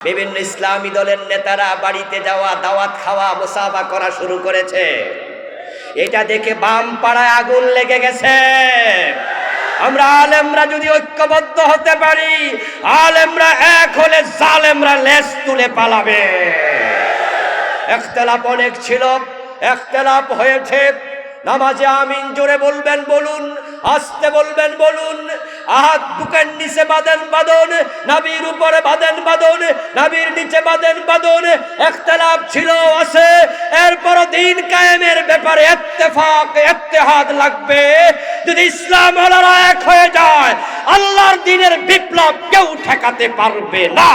বিভিন্ন ইসলামী দলের নেতারা বাড়িতে যাওয়া, দাওয়াত খাওয়া, মুসাফা করা শুরু করেছে। এটা দেখে বাম পাড়ায় আগুন লেগে গেছে। আমরা আলেমরা যদি ঐক্যবদ্ধ হতে পারি, আলেমরা এক হলে জালেমরা লেজ তুলে পালাবে। ইখতিলাফ অনেক ছিল, ইখতিলাফ হয়েছে। নামাজে আমিন জোরে বলবেন বলুন, আস্তে বলবেন বলুন। হাত বুকের নিচে বাঁধেন বাঁধন, নাভির উপরে বাঁধেন বাঁধন, নাভির নিচে বাঁধেন বাঁধন। ইখতিলাফ ছিল, আছে। এরপর দিন কায়েমের ব্যাপারে ইত্তেফাক ইত্তেহাদ লাগবে। যদি ইসলাম ওয়ালারা এক হয়ে যায়, আল্লাহর দ্বীনের বিপ্লব কেউ ঠেকাতে পারবে না।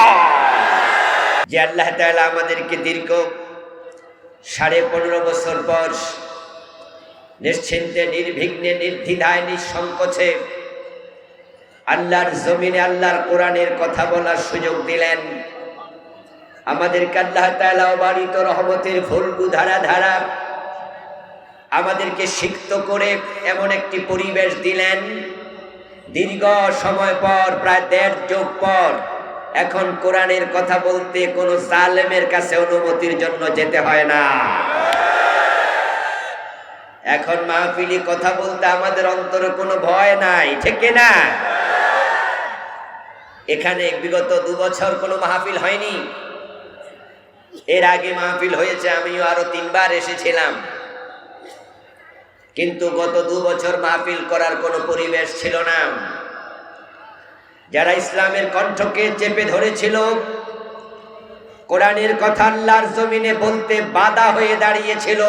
যে আল্লাহ তাআলা আমাদেরকে দীর্ঘ 15.5 বছর পর নিশ্চিন্তে, নির্বিঘ্নে, নির্দ্বিধায়, নিঃসংকোচে আল্লাহর জমিনে আল্লাহর কোরআনের কথা বলার সুযোগ দিলেন। আমাদেরকে আল্লাহ তাআলা অবারিত রহমতের ফুলকু ধারা ধারা আমাদেরকে সিক্ত করে এমন একটি পরিবেশ দিলেন। দীর্ঘ সময় পর, প্রায় 1.5 যুগ পর, এখন কোরআনের কথা বলতে কোনো জালেমের কাছে অনুমতির জন্য যেতে হয় না। এখন মাহফিলি কথা বলতে আমাদের অন্তরে কোনো ভয় নাই, ঠিক না? এখানে বিগত 2 বছর কোনো মাহফিল হয়নি। এর আগে মাহফিল হয়েছে, আমিও আরো 3 বার এসেছিলাম, কিন্তু গত 2 বছর মাহফিল করার কোনো পরিবেশ ছিল না। যারা ইসলামের কণ্ঠকে চেপে ধরেছিল, কোরআনের কথা আল্লাহর জমিনে বলতে বাধা হয়ে দাঁড়িয়েছিল,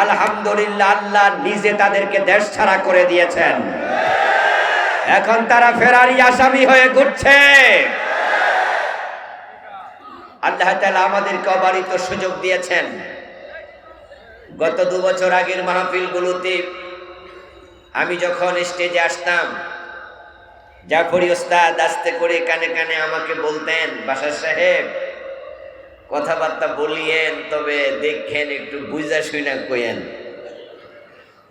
আলহামদুলিল্লাহ আল্লাহ নিজে তাদেরকে দেশ ছাড়া করে দিয়েছেন। এখন তারা ফেরারি আসামি হয়ে ঘুরছে। আল্লাহ তাআলা আমাদেরকে অবারিত সুযোগ দিয়েছেন। গত 2 বছর আগের মাহফিলগুলোতে আমি যখন স্টেজে আসতাম, জাফরি ওস্তাদ আস্তে করে কানে কানে আমাকে বলতেন, বাশার সাহেব কথাবার্তা বলিয়েন, তবে দেখেন একটু বুঝা শুনা কইেন।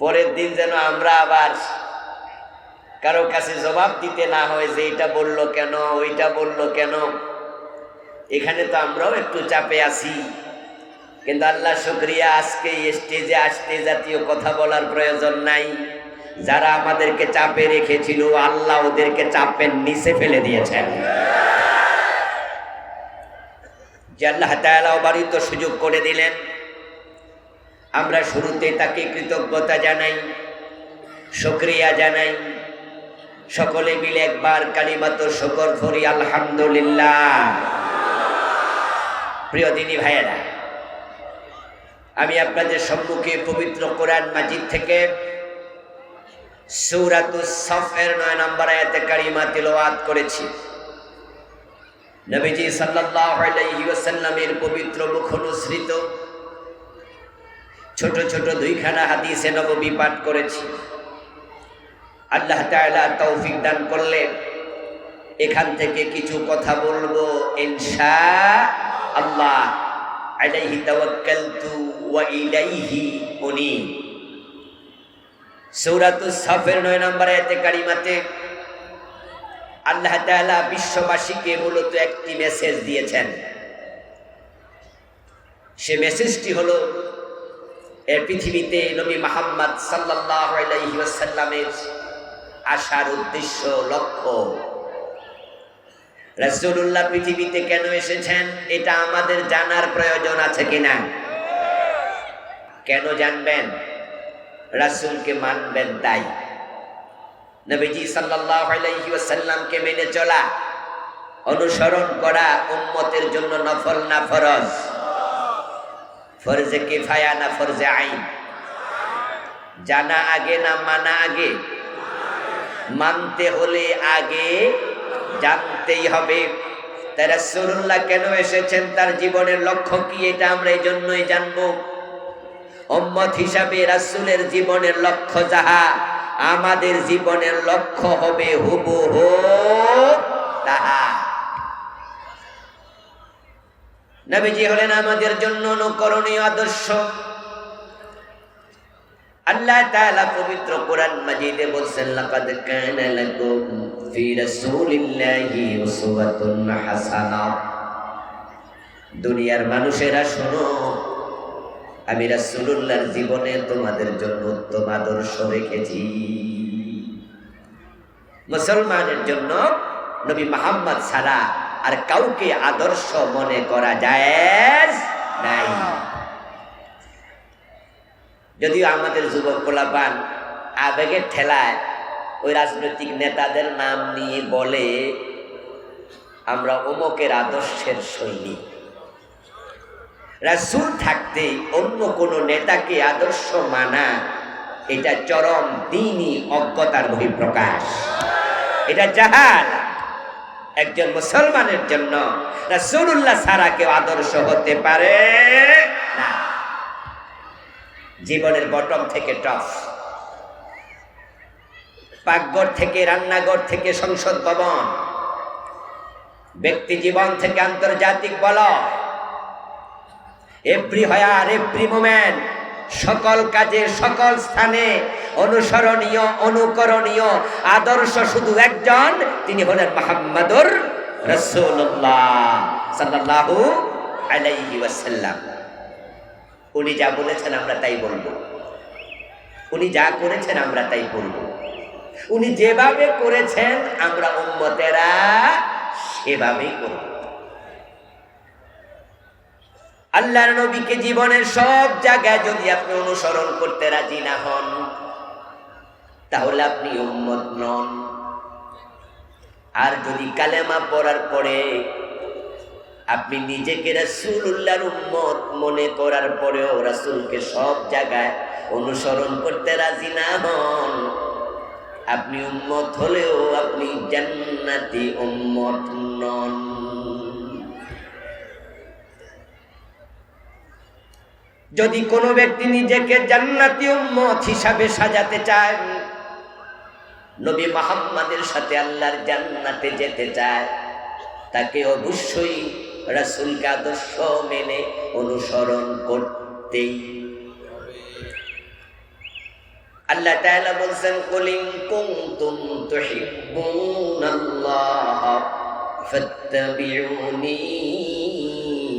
পরের দিন যেন আমরা আবার কারো কাছে জবাব দিতে না হয় যে এটা বললো কেন, ওইটা বললো কেন। এখানে তো আমরাও একটু চাপে আছি, কিন্তু আল্লাহ শুকরিয়া, আজকে স্টেজে আসতে জাতীয় কথা বলার প্রয়োজন নাই। যারা আমাদেরকে চাপে রেখেছিল, আল্লাহ ওদেরকে চাপের নিচে ফেলে দিয়েছেন। যে আল্লাহ তাআলা অবারিত সুযোগ করে দিলেন, আমরা শুরুতে তাকে কৃতজ্ঞতা জানাই, শুকরিয়া জানাই। সকলে মিলে একবার কালিমাত শুকর করি, আলহামদুলিল্লাহ। প্রিয় দিনী ভাইয়েরা, আমি আপনাদের সম্মুখে পবিত্র কোরআন মাজিদ থেকে সূরাতুস সফের 9 নম্বর আয়াতে কারিমা তিলাওয়াত করেছি। নবীজি সাল্লাল্লাহু আলাইহি ওয়াসাল্লামের পবিত্র মুখ অনুসৃত ছোট ছোট 2খানা হাদিসে নববী পাঠ করেছি। আল্লাহ তাআলা তৌফিক দান করলে এখান থেকে কিছু কথা বলবো ইনশাআল্লাহ। আলাইহি তাওয়াক্কালতু ওয়া ইলাইহি উনীব। সূরাতুস সফের 9 নম্বর আয়াতে কারিমাতে আল্লাহ তাআলা বিশ্ববাসীকে মূলত একটি মেসেজ দিয়েছেন। সে মেসেজটি হলো, এই পৃথিবীতে নবী মুহাম্মদ সাল্লাল্লাহু আলাইহি ওয়াসাল্লামের আসার উদ্দেশ্য, লক্ষ্য। রাসূলুল্লাহ পৃথিবীতে কেন এসেছেন এটা আমাদের জানার প্রয়োজন আছে কিনা? কেন জানবেন? রাসূলকে মানবেন তাই। নবীজি সাল্লাল্লাহু আলাইহি ওয়াসাল্লামকে মেনে চলা, অনুসরণ করা উম্মতের জন্য নফল না ফরজ? ফরজে কিফায়া না ফরজে আইন? জানা আগে না মানা আগে? মানতে হলে আগে জানতেই হবে। তাই রাসূলুল্লাহ কেন এসেছেন, তার জীবনের লক্ষ্য কি, এটা আমরা এই জন্যই জানবো। উম্মত হিসাবে রাসূলের জীবনের লক্ষ্য যাহা, আমাদের জীবনের লক্ষ্য হবে হুবহু তাহা। নবীজি হলেন আমাদের জন্য অনুকরণীয় আদর্শ। আল্লাহ তাআলা পবিত্র কোরআন মাজিদে বলছেন, লাকাদ কানা লাকুম ফি রাসূলিল্লাহি উসওয়াতুন হাসানাহ। দুনিয়ার মানুষেরা শোনো, আমি রাসূলুল্লাহর জীবনে তোমাদের জন্য উত্তম আদর্শ রেখেছি। মুসলমানের জন্য নবী মুহাম্মদ ছাড়া আর কাউকে আদর্শ মনে করা জায়েজ নাই। যদিও আমাদের যুবক পোলাপান আবেগের ঠেলায় ওই রাজনৈতিক নেতাদের নাম নিয়ে বলে আমরা অমুকের আদর্শের সৈনিক। রাসূল থাকতে অন্য কোন নেতাকে আদর্শ মানা এটা চরম দ্বীনি অজ্ঞতার বহিঃপ্রকাশ, এটা জাহাল। একজন মুসলমানের জন্য রাসূলুল্লাহ ছাড়া কেউ আদর্শ হতে পারে না। জীবনের বটম থেকে টপ, পাকঘর থেকে রান্নাঘর থেকে সংসদ ভবন, ব্যক্তি জীবন থেকে আন্তর্জাতিক বলয়, এভরি হায়ার এভরি মোমেন্ট, সকল কাজে সকল স্থানে অনুসরণীয় অনুকরণীয় আদর্শ শুধু একজন, তিনি হলেন মুহাম্মাদুর রাসূলুল্লাহ সাল্লাল্লাহু আলাইহি ওয়াসাল্লাম। উনি যা বলেছেন আমরা তাই বলবো, উনি যা করেছেন আমরা তাই বলবো, উনি যেভাবে করেছেন আমরা উম্মতেরা সেভাবেই করব। আল্লাহর নবীকে জীবনের সব জায়গায় যদি আপনি অনুসরণ করতে রাজি না হন তাহলে আপনি উম্মত নন। আর যদি কালেমা পড়ার পরে আপনি নিজেকে রাসূলুল্লাহর উম্মত মনে করার পরেও রাসূলকে সব জায়গায় অনুসরণ করতে রাজি না হন, আপনি উম্মত হলেও আপনি জান্নাতি উম্মত নন। যদি কোনো ব্যক্তি নিজেকে জান্নাতি উম্মত হিসাবে সাজাতে চায়, নবী মুহাম্মাদের সাথে আল্লাহর জান্নাতে যেতে চায়, তাকে অবশ্যই রাসূলকে আদর্শ মেনে অনুসরণ করতেই। আল্লাহ তাআলা বলেন, কুল ইন কুনতুম তুহিব্বুনাল্লাহ ফাত্তাবিউনি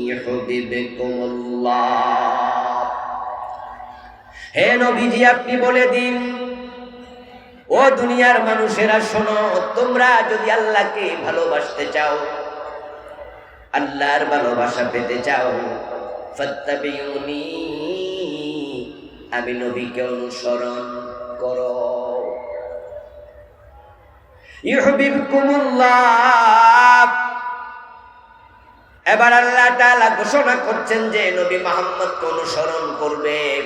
ইউহিব্বুকুমুল্লাহ। হে নবীজি আপনি বলে দিন, ও দুনিয়ার মানুষেরা শোনো, তোমরা যদি আল্লাহকে ভালোবাসতে চাও, আল্লাহর ভালোবাসা পেতে চাও, ফাত্তাবিউনি, আমি নবীকে অনুসরণ করো, ইউহিব্বুকুমুল্লাহ। এবার আল্লাহ তাআলা ঘোষণা করছেন যে নবী মুহাম্মদকে অনুসরণ করবেন,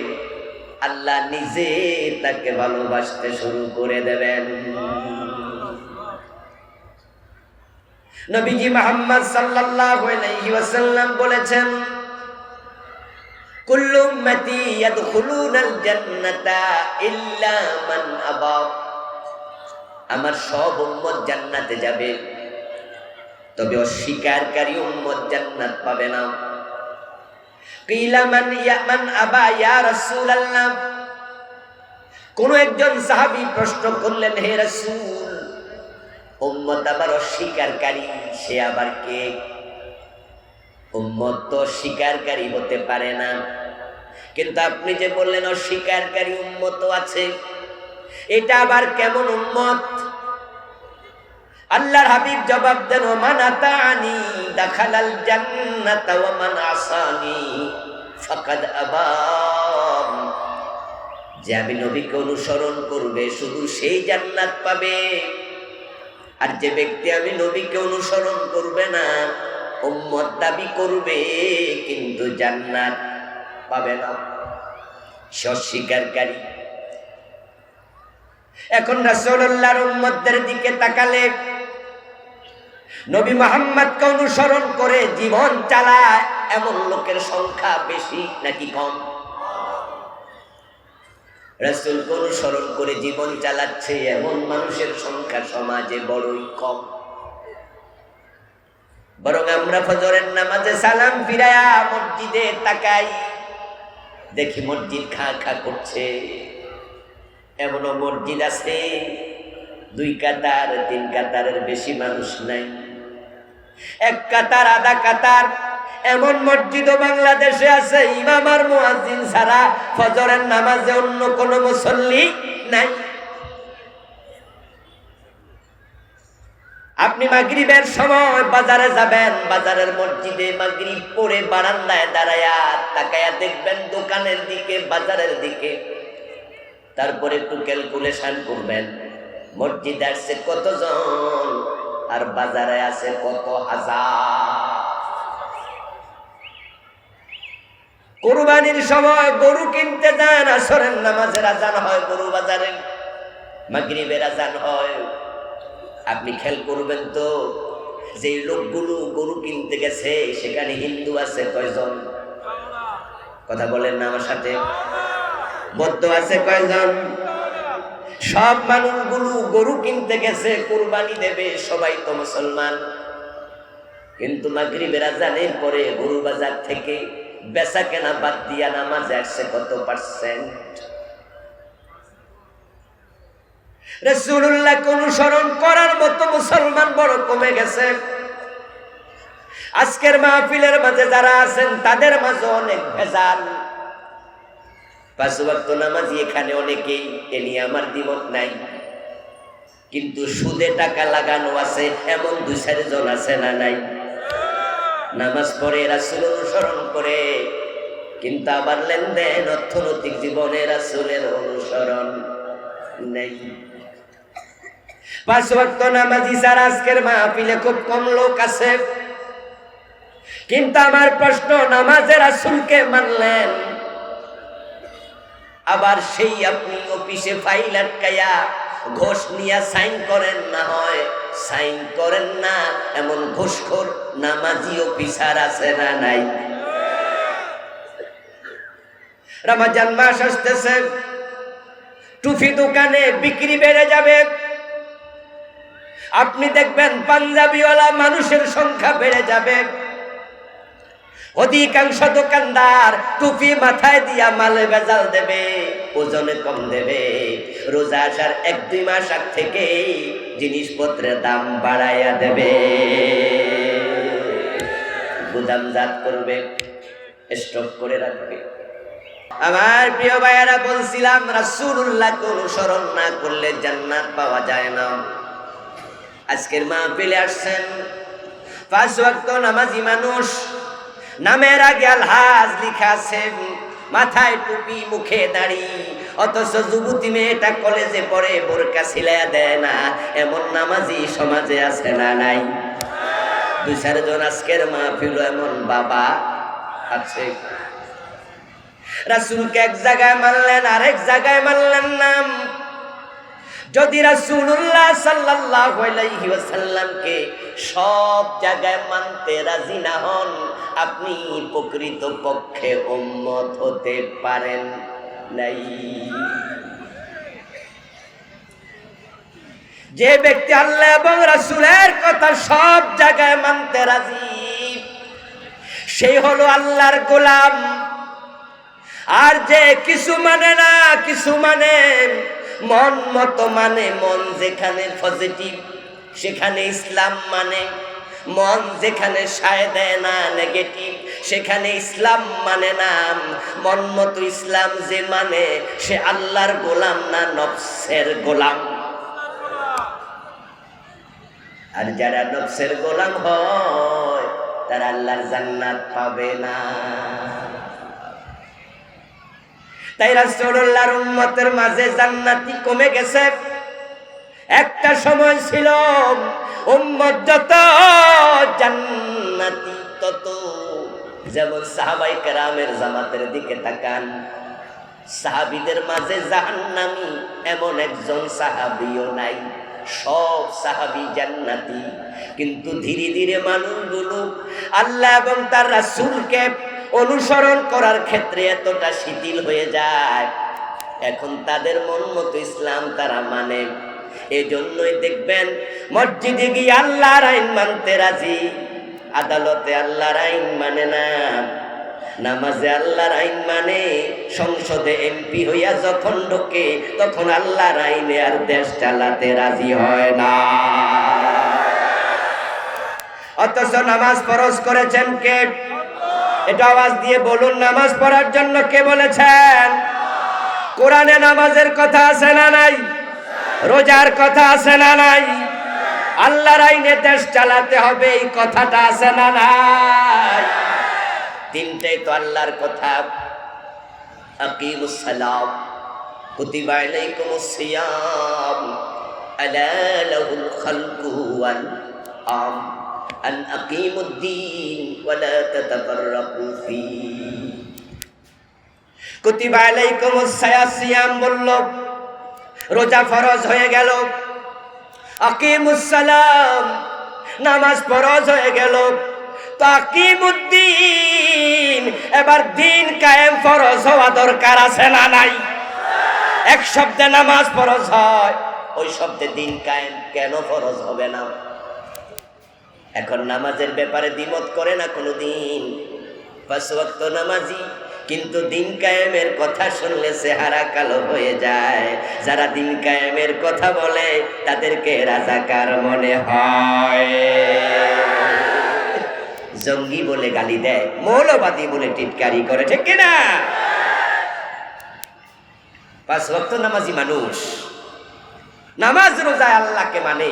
আল্লাহ নিজে তাকে ভালোবাসতে শুরু করে দেবেন। নবীজি মুহাম্মদ সাল্লাল্লাহু আলাইহি ওয়াসাল্লাম বলেছেন, কুল্লু উম্মতি ইয়াদখুলুনাল জান্নাতা ইল্লা মান আবা। আমার সব উম্মত জান্নাতে যাবে, তবে অস্বীকারী উম্মত জান্নাত পাবে না। কিলা মান আবা ইয়া রাসূলুল্লাহ। কোন একজন সাহাবী প্রশ্ন করলেন, হে রাসূল, উম্মত আবার অস্বীকারী, সে আবার কে? উম্মত তো অস্বীকারী হতে পারে না, কিন্তু আপনি যে বললেন অস্বীকারী উম্মত আছে, এটা আবার কেমন উম্মত? আল্লাহর হাবিব জবাব দেন, মান আতানি দাখালাল জান্নাতা ওয়া মান আসানি ফাকাদ আবা। যে আমি নবীকে অনুসরণ করবে শুধু সেই জান্নাত পাবে, আর যে ব্যক্তি আমি নবীকে অনুসরণ করবে না, উম্মত দাবি করবে কিন্তু জান্নাত পাবে না, সে অস্বীকারী। এখন রাসূলুল্লাহর উম্মতদের দিকে তাকালে নবী মুহাম্মদকে অনুসরণ করে জীবন চালায় এমন লোকের সংখ্যা বেশি নাকি কম? রাসূলকে অনুসরণ করে জীবন চালাচ্ছে এমন মানুষের সংখ্যা সমাজে বড়ই কম। বরং আমরা ফজরের নামাজে সালাম ফিরায়া মসজিদে তাকাই, দেখি মসজিদ খা খা করছে। এমনও মসজিদ আছে 2 কাতার 3 কাতারের বেশি মানুষ নাই, 1 কাতার আধা কাতার এমন মসজিদও বাংলাদেশে আছে ইমাম আর মুয়াজ্জিন ছাড়া ফজরের নামাজে অন্য কোনো মুসল্লি নাই। আপনি মাগরিবের সময় বাজারে যাবেন, বাজারের মসজিদে মাগরিব পড়ে বারান্দায় দাঁড়ায়া তাকায়া দেখবেন দোকানের দিকে, বাজারের দিকে। তারপরে একটু ক্যালকুলেশন করবেন মসজিদে আসছে কতজন আর বাজারে আছে কত হাজার। কুরবানির সময় গরু কিনতে যান, আসরের নামাজের আজান হয় গরু বাজারে, মাগরিবের আজান হয়। আপনি খেয়াল করবেন তো যে লোকগুলো গরু কিনতে গেছে সেখানে হিন্দু আছে কয়জন? কথা বলেন না আমার সাথে। বৌদ্ধ আছে কয়জন? সব মানুষগুলো গরু কিনতে গেছে, কুরবানি দেবে, সবাই তো মুসলমান। কিন্তু মাগরিবের আজানের পরে গরু বাজার থেকে বেচা কেনা বাদ দিয়া নামাজে আসছে কত পার্সেন্ট? রাসূলুল্লাহকে অনুসরণ করার মতো মুসলমান বড় কমে গেছে। আজকের মাহফিলের মাঝে যারা আছেন তাদের মাঝে অনেক ভেজাল। 5 ওয়াক্ত নামাজি এখানে অনেকেই, এ নিয়ে আমার দ্বিমত নাই, কিন্তু সুদে টাকা লাগানো আছে এমন 2-4 জন আছে না নাই? নামাজ পড়ে রাসূল অনুসরণ করে, কিন্তু আবার লেনদেন অর্থনৈতিক জীবনে রাসূলের অনুসরণ নেই। 5 ওয়াক্ত নামাজি ছাড়া আজকের মাহফিলে খুব কম লোক আছে। কিন্তু আমার প্রশ্ন, নামাজে রাসূলকে মানলেন, আবার সেই আপনি অফিসে ফাইল আটকায়া ঘোষ নিয়ে সাইন করেন, না হয় সাইন করেন না এমন ঘুষখোর নামাজি অফিসার আছে না নাই? রমজান মাস আসতেছে, টুপি দোকানে বিক্রি বেড়ে যাবে। আপনি দেখবেন পাঞ্জাবিওয়ালা মানুষের সংখ্যা বেড়ে যাবে। অধিকাংশ দোকানদার টুপি মাথায় দিয়া মালে ভেজাল দেবে, ওজনে কম দেবে। রোজা আসার 1-2 মাস আগ থেকে জিনিসপত্রের দাম বাড়াইয়া দেবে, গুদামজাত করবে, স্টক করে রাখবে। আমার প্রিয় ভাইয়েরা, বলছিলাম রাসূলুল্লাহকে অনুসরণ না করলে জান্নাত পাওয়া যায় না। আজকের মাহফিলে আসছেন 5 ওয়াক্ত নামাজি মানুষ, নামের আগে আলহাজ লেখা আছে, মাথায় টুপি, মুখে দাড়ি, অথচ যুবতী মেয়েটা কলেজে পড়ে বোরকা ছিলাইয়া দেয় না, এমন নামাজি সমাজে আছে না নাই? 2-4 জন আজকের মাহফিল এমন বাবা আছে। রাসূলকে এক জায়গায় মানলেন, আরেক জায়গায় মানলেন না। যদি রাসূলুল্লাহ সাল্লাল্লাহু আলাইহি ওয়াসাল্লামকে সব জায়গায় মানতে রাজি না হন, আপনি প্রকৃত পক্ষে উম্মত হতে পারেন নাই। যে ব্যক্তি আল্লাহ এবং রাসূলের কথা সব জায়গায় মানতে রাজি, সেই হলো আল্লাহর গোলাম। আর যে কিছু মানে না, কিছু মানে মন মতো মানে, মন যেখানে পজিটিভ সেখানে ইসলাম মানে, মন যেখানে সায় দেয় না নেগেটিভ সেখানে ইসলাম মানে না। মন মতো ইসলাম যে মানে সে আল্লাহর গোলাম না, নফসের গোলাম। আর যারা নফসের গোলাম হয় তারা আল্লাহর জান্নাত পাবে না। তাই রাসূলুল্লাহর উম্মতের মাঝে জান্নাতি কমে গেছে। একটা সময় ছিল উম্মত যত জান্নাতি তত। যেমন সাহাবায়ে কেরামের জামাতের দিকে তাকান, সাহাবীদের মাঝে জাহান্নামী এমন একজন সাহাবীও নাই, সব সাহাবী জান্নাতি। কিন্তু ধীরে ধীরে মানুষগুলো আল্লাহ এবং তার রাসূলকে অনুসরণ করার ক্ষেত্রে এতটা শিথিল হয়ে যায়, এখন তাদের মন মতো ইসলাম তারা মানে। এজন্যই দেখবেন মসজিদে গিয়ে আল্লাহর আইন মানতে রাজি, আদালতে আল্লাহর আইন মানে না, নামাজে আল্লাহর আইন মানে, সংসদে এমপি হইয়া যখন ঢোকে তখন আল্লাহর আইনে আর দেশ চালাতে রাজি হয় না। অথচ নামাজ ফরজ করেছেন কে? এটা আওয়াজ দিয়ে বলুন, নামাজ পড়ার জন্য কে বলেছেন? কোরআনে নামাজের কথা আছে না নাই? রোজার কথা আছে না নাই? আল্লাহর আইনে দেশ চালাতে হবে এই কথাটা আছে না নাই? তিনটাই তো আল্লাহর কথা। আকিমুস সালাম, কুতিবা আলাইকুমুস সিয়াম, আলা লাহুল খালকু ওয়াল আম, আন আকিমুদ্দীন ওয়া লা তাতাফাররাকু ফী। কুতিবা আলাইকুমুস সিয়াম বলল, রোজা ফরজ হয়ে গেল। আকিমুস সালাম, নামাজ ফরজ হয়ে গেল। তো আকিমুদ্দিন, এবার দিন কায়েম ফরজ হওয়া দরকার আছে না নাই? এক শব্দে নামাজ ফরজ হয়, ওই শব্দে দিন কায়েম কেন ফরজ হবে না? এখন নামাজের ব্যাপারে দ্বিমত করে না কোনোদিন। 5 ওয়াক্ত নামাজি, কিন্তু দিন কায়েমের কথা শুনলে চেহারা কালো হয়ে যায়। যারা দিন কায়েমের কথা বলে তাদেরকে রাজাকার মনে হয়, জঙ্গি বলে গালি দেয়, মৌলবাদী বলে টিটকারি করে, ঠিক কিনা? 5 ওয়াক্ত নামাজি মানুষ নামাজ রোজায় আল্লাহকে মানে,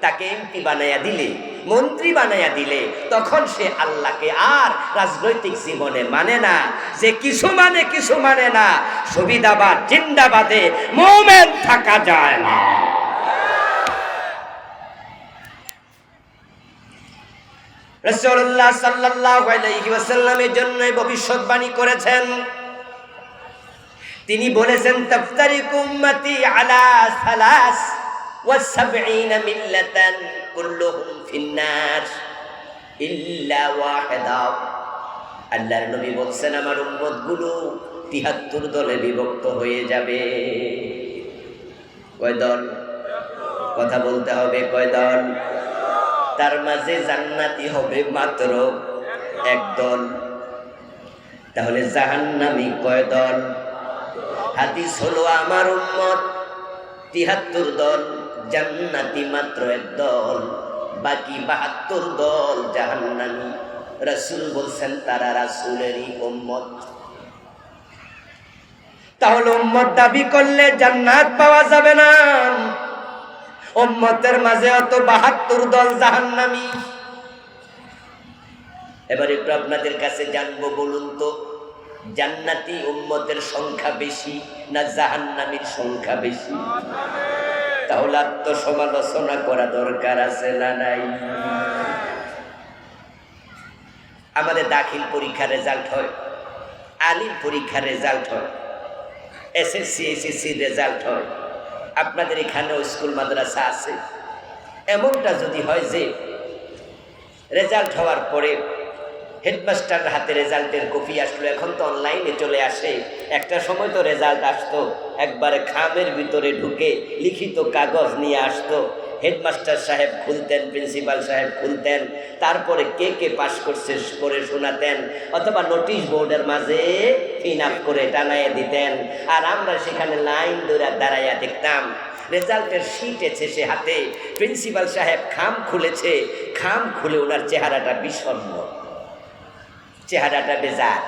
তাকে এমপি বানাইয়া দিলে, মন্ত্রী বানাইয়া দিলে, তখন সে আল্লাহকে আর রাজনৈতিক জীবনে মানে না। যে কিছু মানে কিছু মানে না, সুবিধাবাদ জিন্দাবাদে মুমিন থাকা যায় না। রাসূলুল্লাহ সাল্লাল্লাহু আলাইহি ওয়াসাল্লামের জন্য ভবিষ্যৎবাণী করেছেন। তিনি বলেছেন, তাফতারিকু উম্মতি আলা 73 মিল্লাতান কুল্লুহুম ফিন্নার ইল্লা ওয়াহিদা। আল্লাহর নবী বলছেন, আমার উম্মতগুলো 73 দলে বিভক্ত হয়ে যাবে। কয় দল? কথা বলতে হবে, কয় দল? তার মাঝে জান্নাতি হবে মাত্র 1 দল। তাহলে জাহান্নামী কয় দল? হাদিস হলো, আমার উম্মত 73 দল, জান্নাতি মাত্র 1 দল, বাকি 72 দল জাহান্নামী। রাসূল বলছেন তারা রাসূলেরই উম্মত। তাহলে উম্মত দাবি করলে জান্নাত পাওয়া যাবে না। উম্মতের মাঝে অত 72 দল জাহান্নামী। এবার একটু আপনাদের কাছে জানবো, বলুন তো, জান্নাতি উম্মতের সংখ্যা বেশি না জাহান্নামীর সংখ্যা বেশি? তাহলে আত্মসমালোচনা করা দরকার আছে না নাই? আমাদের দাখিল পরীক্ষার রেজাল্ট হয়, আলিম পরীক্ষার রেজাল্ট হয়, এসএসসি এইচএসসি রেজাল্ট হয়। আপনাদের এখানেও স্কুল মাদ্রাসা আছে। এমনটা যদি হয় যে রেজাল্ট হওয়ার পরে হেডমাস্টার হাতে রেজাল্টের কপি আসলো, এখন তো অনলাইনে চলে আসে, একটা সময় তো রেজাল্ট আসতো একবারে খামের ভিতরে ঢুকে লিখিত কাগজ নিয়ে আসতো, হেডমাস্টার সাহেব খুলতেন, প্রিন্সিপাল সাহেব খুলতেন, তারপরে কে কে পাস করছে করে শোনাতেন, অথবা নোটিশ বোর্ডের মাঝে ফিন আপ করে টানাইয়া দিতেন, আর আমরা সেখানে লাইন ধরে দাঁড়াইয়া দেখতাম। রেজাল্টের শিট এসেছে হাতে, প্রিন্সিপাল সাহেব খাম খুলেছে, খাম খুলে ওনার চেহারাটা বিষণ্ণ, চেহারাটা বেজার।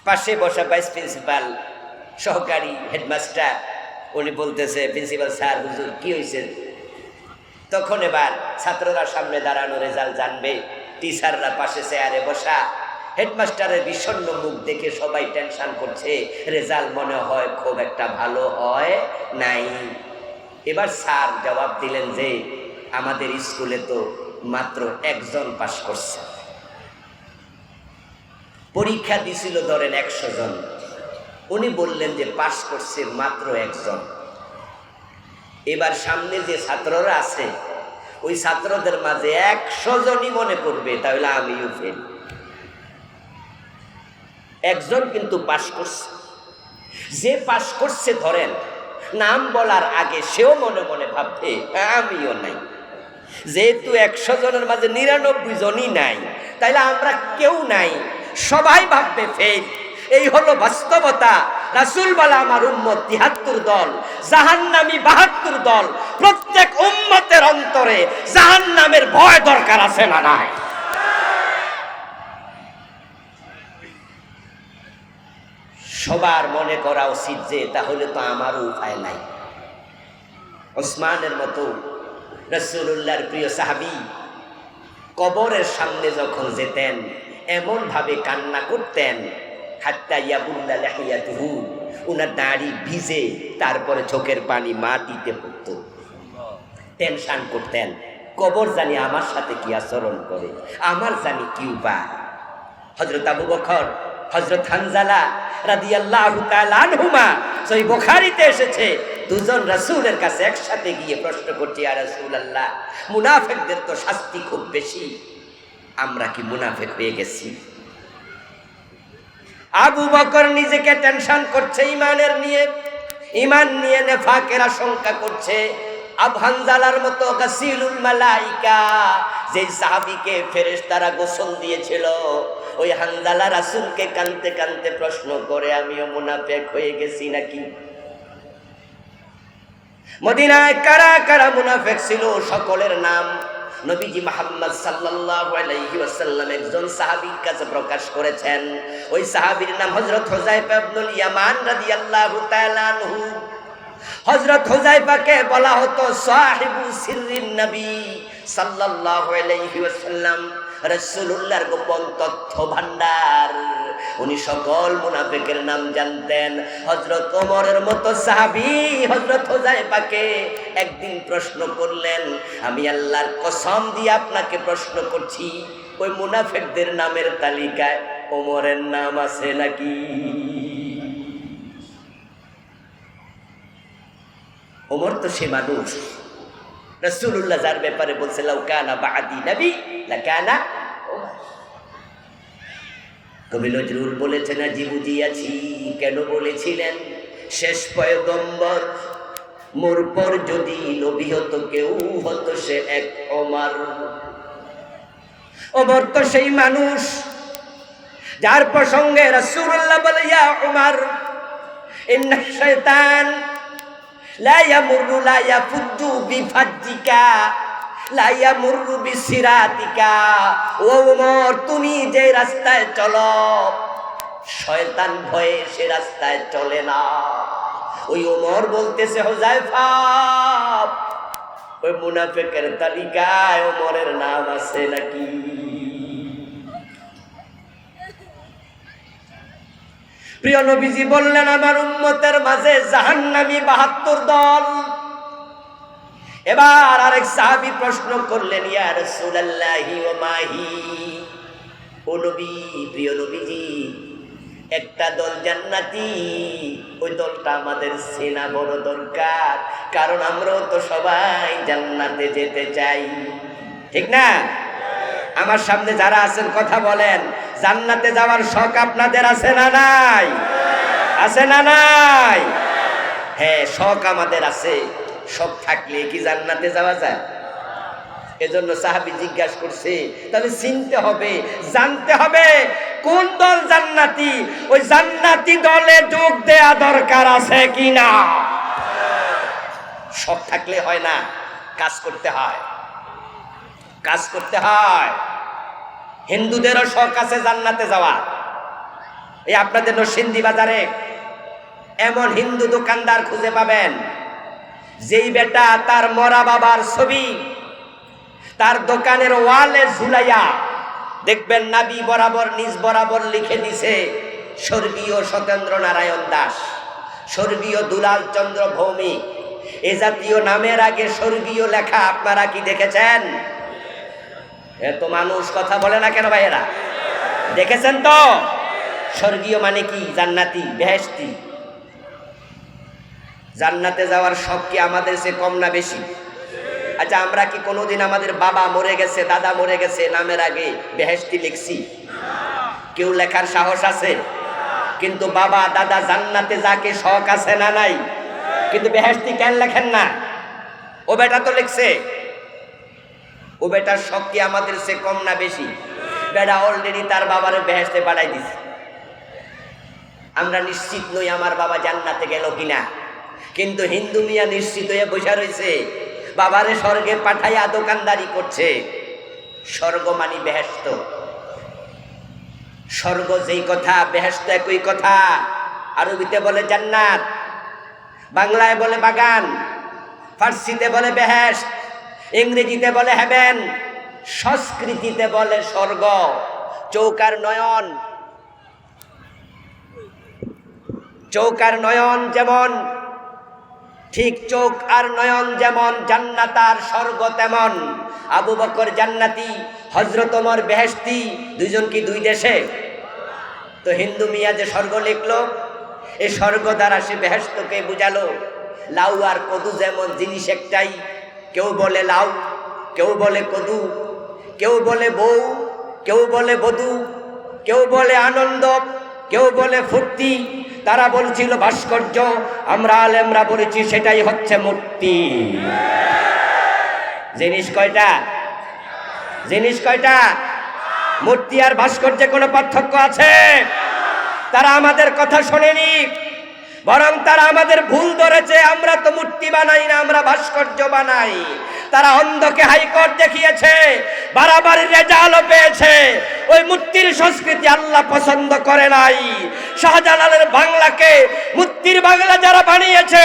পাশে বসা ভাইস প্রিন্সিপাল, সহকারী হেডমাস্টার, উনি বলতেছে, প্রিন্সিপাল স্যার, হুজুর কি হয়েছে? তখন এবার ছাত্ররা সামনে দাঁড়ানো, রেজাল্ট জানবে, টিচাররা পাশে চেয়ারে বসা। হেডমাস্টারের বিষণ্ণ মুখ দেখে সবাই টেনশন করছে, রেজাল্ট মনে হয় খুব একটা ভালো হয় নাই। এবার স্যার জবাব দিলেন যে আমাদের স্কুলে তো মাত্র 1 জন পাস করছে। পরীক্ষা দিছিল ধরেন 100 জন, উনি বললেন যে পাস করছে মাত্র 1 জন। এবার সামনে যে ছাত্ররা আছে, ওই ছাত্রদের মাঝে 100 জনই মনে করবে তাহলে আমিও ফেল। 1 জন কিন্তু পাস করছে। যে পাস করছে ধরেন নাম বলার আগে সেও মনে মনে ভাববে আমিও নাই। যেহেতু 100 জনের মাঝে 99 জনই নাই, তাইলে আমরা কেউ নাই, সবাই ভাববে ফেল। এই হলো বাস্তবতা। রাসূল বলে, আমার উম্মত 73 দল, জাহান্নামী 72 দল। প্রত্যেক উম্মতের অন্তরে জাহান্নামের ভয় দরকার আছে না নাই? সবার মনে করা উচিত যে তাহলে তো আমারও উপায় নাই। ওসমানের মতো রাসূলুল্লাহর প্রিয় সাহাবী কবরের সামনে যখন যেতেন এমন ভাবে কান্না করতেন, হাত্তা ইয়াবুল্লা লাহিয়াতুহু, উনার দাড়ি ভিজে তারপরে চোখের পানি মাটিতে পড়তো। টেনশন করতেন, কবর জানি আমার সাথে কি আচরণ করে, আমার জানি কি উপায়। হযরত আবু বকর, হযরত হানজালা রাদিয়াল্লাহু তাআলা আনহুমা, সহিহ বুখারীতে এসেছে, দুজন রাসূলের কাছে একসাথে গিয়ে প্রশ্ন করছে, ইয়া রাসূলুল্লাহ, মুনাফিকদের তো শাস্তি খুব বেশি, আমরা কি মুনাফিক হয়ে গেছি? আবু বকর নিজেকে টেনশন করছে ঈমান নিয়ে নেফাকের আশঙ্কা করছে। হানজালার মতো গাসিলুল মালাইকা, যে সাহাবীকে ফেরেশতারা গোসল দিয়েছিল, ওই হানজালা রাসূলকে কাঁদতে কাঁদতে প্রশ্ন করে, আমিও মুনাফিক হয়ে গেছি নাকি? মদিনায় কারা কারা মুনাফিক ছিল সকলের নাম নবীজি মুহাম্মদ সাল্লাল্লাহু আলাইহি ওয়াসাল্লাম একজন সাহাবীর কাছে প্রকাশ করেছেন। ওই সাহাবীর নাম হযরত হুযায়ফা ইবনুল ইয়ামান রাদিয়াল্লাহু তাআলা আনহু। হযরত হুযায়ফাকে বলা হতো সাহিবু সিররিন নবী সাল্লাল্লাহু আলাইহি ওয়াসাল্লাম, রাসূলুল্লাহর গোপন তথ্য ভান্ডার। উনি সকল মুনাফিকের নাম জানতেন। হযরত ওমরের মতো সাহাবী হযরত হুযায়ফাকে একদিন প্রশ্ন করলেন, আমি আল্লাহর কসম দিয়ে আপনাকে প্রশ্ন করছি, ওই মুনাফিকদের নামের তালিকায় ওমরের নাম আছে নাকি? ওমর তো সে মানুষ, রাসূলুল্লাহ যার ব্যাপারে বলছে, লাউ কানা বাদি নবী লাকানা ওমর। কবি নজরুল বলেছেন, আজি বুঝিয়াছি কেন বলেছিলেন, শেষ পয়গম্বর মোর পর যদি নবী হতো কেউ হতো সে এক ওমর। ওমর তো সেই মানুষ যার প্রসঙ্গে রাসূলুল্লাহ বলে, ইয়া ওমর ইন্না শাইতান লা ইয়ামুরু লা ইয়াফুদ্দু বিফাজ্জিকা লা ইয়ামুরু বিসিরাতিকা। ও ওমর, তুমি যে রাস্তায় চলো শয়তান ভয়ে সে রাস্তায় চলে না। ওই ওমর বলতেছে, হুযায়ফা, ওই মুনাফিকের তালিকায় ওমরের নাম আছে নাকি? প্রিয় নবীজি বললেন, আমার উম্মতের মাঝে জাহান্নামী ৭২ দল। এবার আরেক সাহাবী প্রশ্ন করলেন, ইয়া রাসূলুল্লাহি ওয়া মাহি, ও নবী, প্রিয় নবীজি, একটা দল জান্নাতি, ওই দলটা আমাদের চেনা বড় দরকার, কারণ আমরাও তো সবাই জান্নাতে যেতে চাই, ঠিক না? আমার সামনে যারা আছেন কথা বলেন, জান্নাতে যাওয়ার শখ আপনাদের আছে না নাই? আছে না নাই? হ্যাঁ, শখ আমাদের আছে। শখ থাকলে কি জান্নাতে যাওয়া যায়? এজন্য সাহাবী জিজ্ঞাসা করছে, তাহলে চিনতে হবে, জানতে হবে কোন দল জান্নাতি, ওই জান্নাতি দলে যোগ দেয়া দরকার আছে কিনা। শখ থাকলে হয় না, কাজ করতে হয়, কাজ করতে হয়। হিন্দুদেরও শখ আছে জান্নাতে যাওয়া। এই আপনাদের নরসিংদী বাজারে এমন হিন্দু দোকানদার খুঁজে পাবেন, যেই বেটা তার মরা বাবার ছবি তার দোকানের ওয়ালে ঝুলাইয়া দেখবেন নাবি বরাবর নিজ বরাবর লিখে দিছে, স্বর্গীয় সত্যেন্দ্র নারায়ণ দাস, স্বর্গীয় দুলাল চন্দ্র ভৌমিক। এ জাতীয় নামের আগে স্বর্গীয় লেখা আপনারা কি দেখেছেন? এত মানুষ কথা বলে না কেন ভাইয়েরা? দেখেছেন তো? স্বর্গীয় মানে কি? জান্নাতি, বেহেশতি। জান্নাতে যাওয়ার শখ কি আমাদের সে কম না বেশি? আচ্ছা, আমরা কি কোনোদিন আমাদের বাবা মরে গেছে, দাদা মরে গেছে নামের আগে বেহেশতি লিখছি? কেউ লেখার সাহস আছে? কিন্তু বাবা দাদা জান্নাতে যাকে শখ আছে না নাই, কিন্তু বেহেশতি কেন লেখেন না? ও বেটা তো লিখছে। ও বেটার শখ কি আমাদের সে কম না বেশি? বেটা অলরেডি তার বাবারে বেহেশতে পাঠাই দিছে। আমরা নিশ্চিত নই আমার বাবা জান্নাতে গেল কিনা, কিন্তু হিন্দু মিয়া নিশ্চিত হয়ে বসে রয়েছে, বাবারে স্বর্গে পাঠাইয়া দোকানদারি করছে। স্বর্গ মানি বেহেশত। স্বর্গ যেই কথা, বেহেশত একই কথা। আরবিতে বলে জান্নাত, বাংলায় বলে বাগান, ফার্সিতে বলে বেহেশত, ইংরেজিতে বলে হেভেন, সংস্কৃতিতে বলে স্বর্গ। চৌকার নয়ন, চৌকার নয়ন যেমন, ঠিক চোখ আর নয়ন যেমন, জান্নাত আর স্বর্গ তেমন। আবু বকর জান্নাতি, হযরত ওমর বেহেশতি, দুইজন কি দুই দেশে? তো হিন্দু মিয়া যে স্বর্গ লিখলো, এই স্বর্গ দ্বারা সে বেহেশতকে বুঝালো। লাউ আর কদু যেমন জিনিস একটাই, কেউ বলে লাউ, কেউ বলে কদু, কেউ বলে বউ, কেউ বলে বধূ, কেউ বলে আনন্দ, কেউ বলে ফুর্তি। তারা বলছিল ভাস্কর্য, আমরা আলেমরা বলেছি সেটাই হচ্ছে মূর্তি। জিনিস কয়টা? জিনিস কয়টা? মূর্তি আর ভাস্কর্যে কোনো পার্থক্য আছে? তারা আমাদের কথা শোনেনি, বরং তারা আমাদের ভুল ধরেছে। আমরা তো মূর্তি বানাই না, আমরা ভাস্কর্য বানাই। তারা অন্ধকে হাইকোর্ট দেখিয়েছে, বাড়াবাড়ি রেজাল্টও পেয়েছে। ওই মূর্তির সংস্কৃতি আল্লাহ পছন্দ করে নাই। শাহজালালের বাংলাকে মূর্তির বাংলা যারা বানিয়েছে,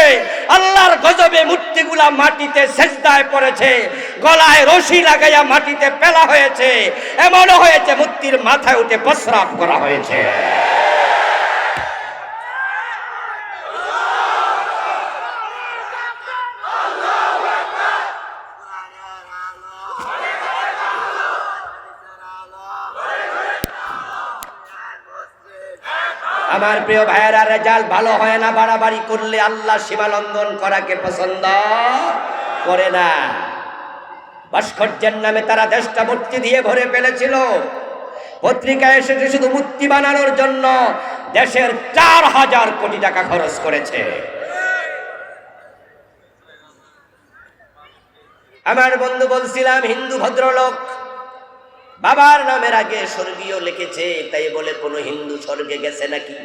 আল্লাহর গজবে মূর্তিগুলা মাটিতে সেজদায় পড়েছে, গলায় রশি লাগাইয়া মাটিতে ফেলা হয়েছে। এমনও হয়েছে মূর্তির মাথায় উঠে প্রস্রাব করা হয়েছে। আমার প্রিয় ভাইয়েরা, রেজাল্ট ভালো হয় না বাড়াবাড়ি করলে। আল্লাহ সীমালঙ্ঘন করাকে পছন্দ করে না। ভাস্কর্যের নামে তারা দেশটা মূর্তি দিয়ে ভরে ফেলেছিল। পত্রিকায় এসেছে শুধু মূর্তি বানানোর জন্য দেশের 4000 কোটি টাকা খরচ করেছে। আমার বন্ধু বলছিলাম, হিন্দু ভদ্রলোক বাবার নামের আগে স্বর্গীয় লিখেছে, তাই বলে কোন হিন্দু স্বর্গে গেছে নাকি?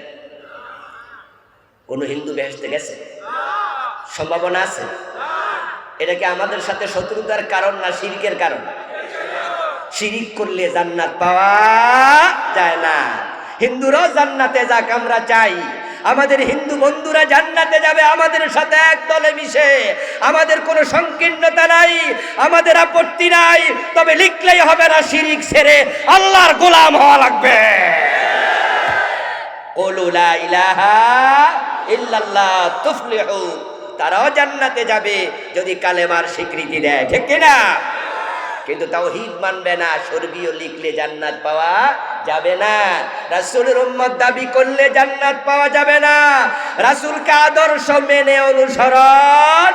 কোন হিন্দু বেহেশতে গেছে? সম্ভাবনা আছে? এটা কি আমাদের সাথে শত্রুতার কারণ না শিরকের কারণ? শিরিক করলে জান্নাত পাওয়া যায় না। হিন্দুরাও জান্নাতে যাক, আমরা চাই আমাদের হিন্দু বন্ধুরা জান্নাতে যাবে আমাদের সাথে এক দলে মিশে। আমাদের কোনো সংকীর্ণতা নাই, আমাদের আপত্তি নাই। তবে লিখলেই হবে না, শিরিক ছেড়ে আল্লাহর গোলাম হওয়া লাগবে। কুলু লা ইলাহা ইল্লাল্লাহ তুফলিহু। তারাও জান্নাতে যাবে যদি কালেমার স্বীকৃতি দেয়, ঠিক কিনা? কিন্তু তাওহীদ মানবে না, স্বর্গীয় লিখলে জান্নাত পাওয়া যাবে না। রাসূলের উম্মত দাবি করলে জান্নাত পাওয়া যাবে না। রাসূলকে আদর্শ মেনে অনুসরণ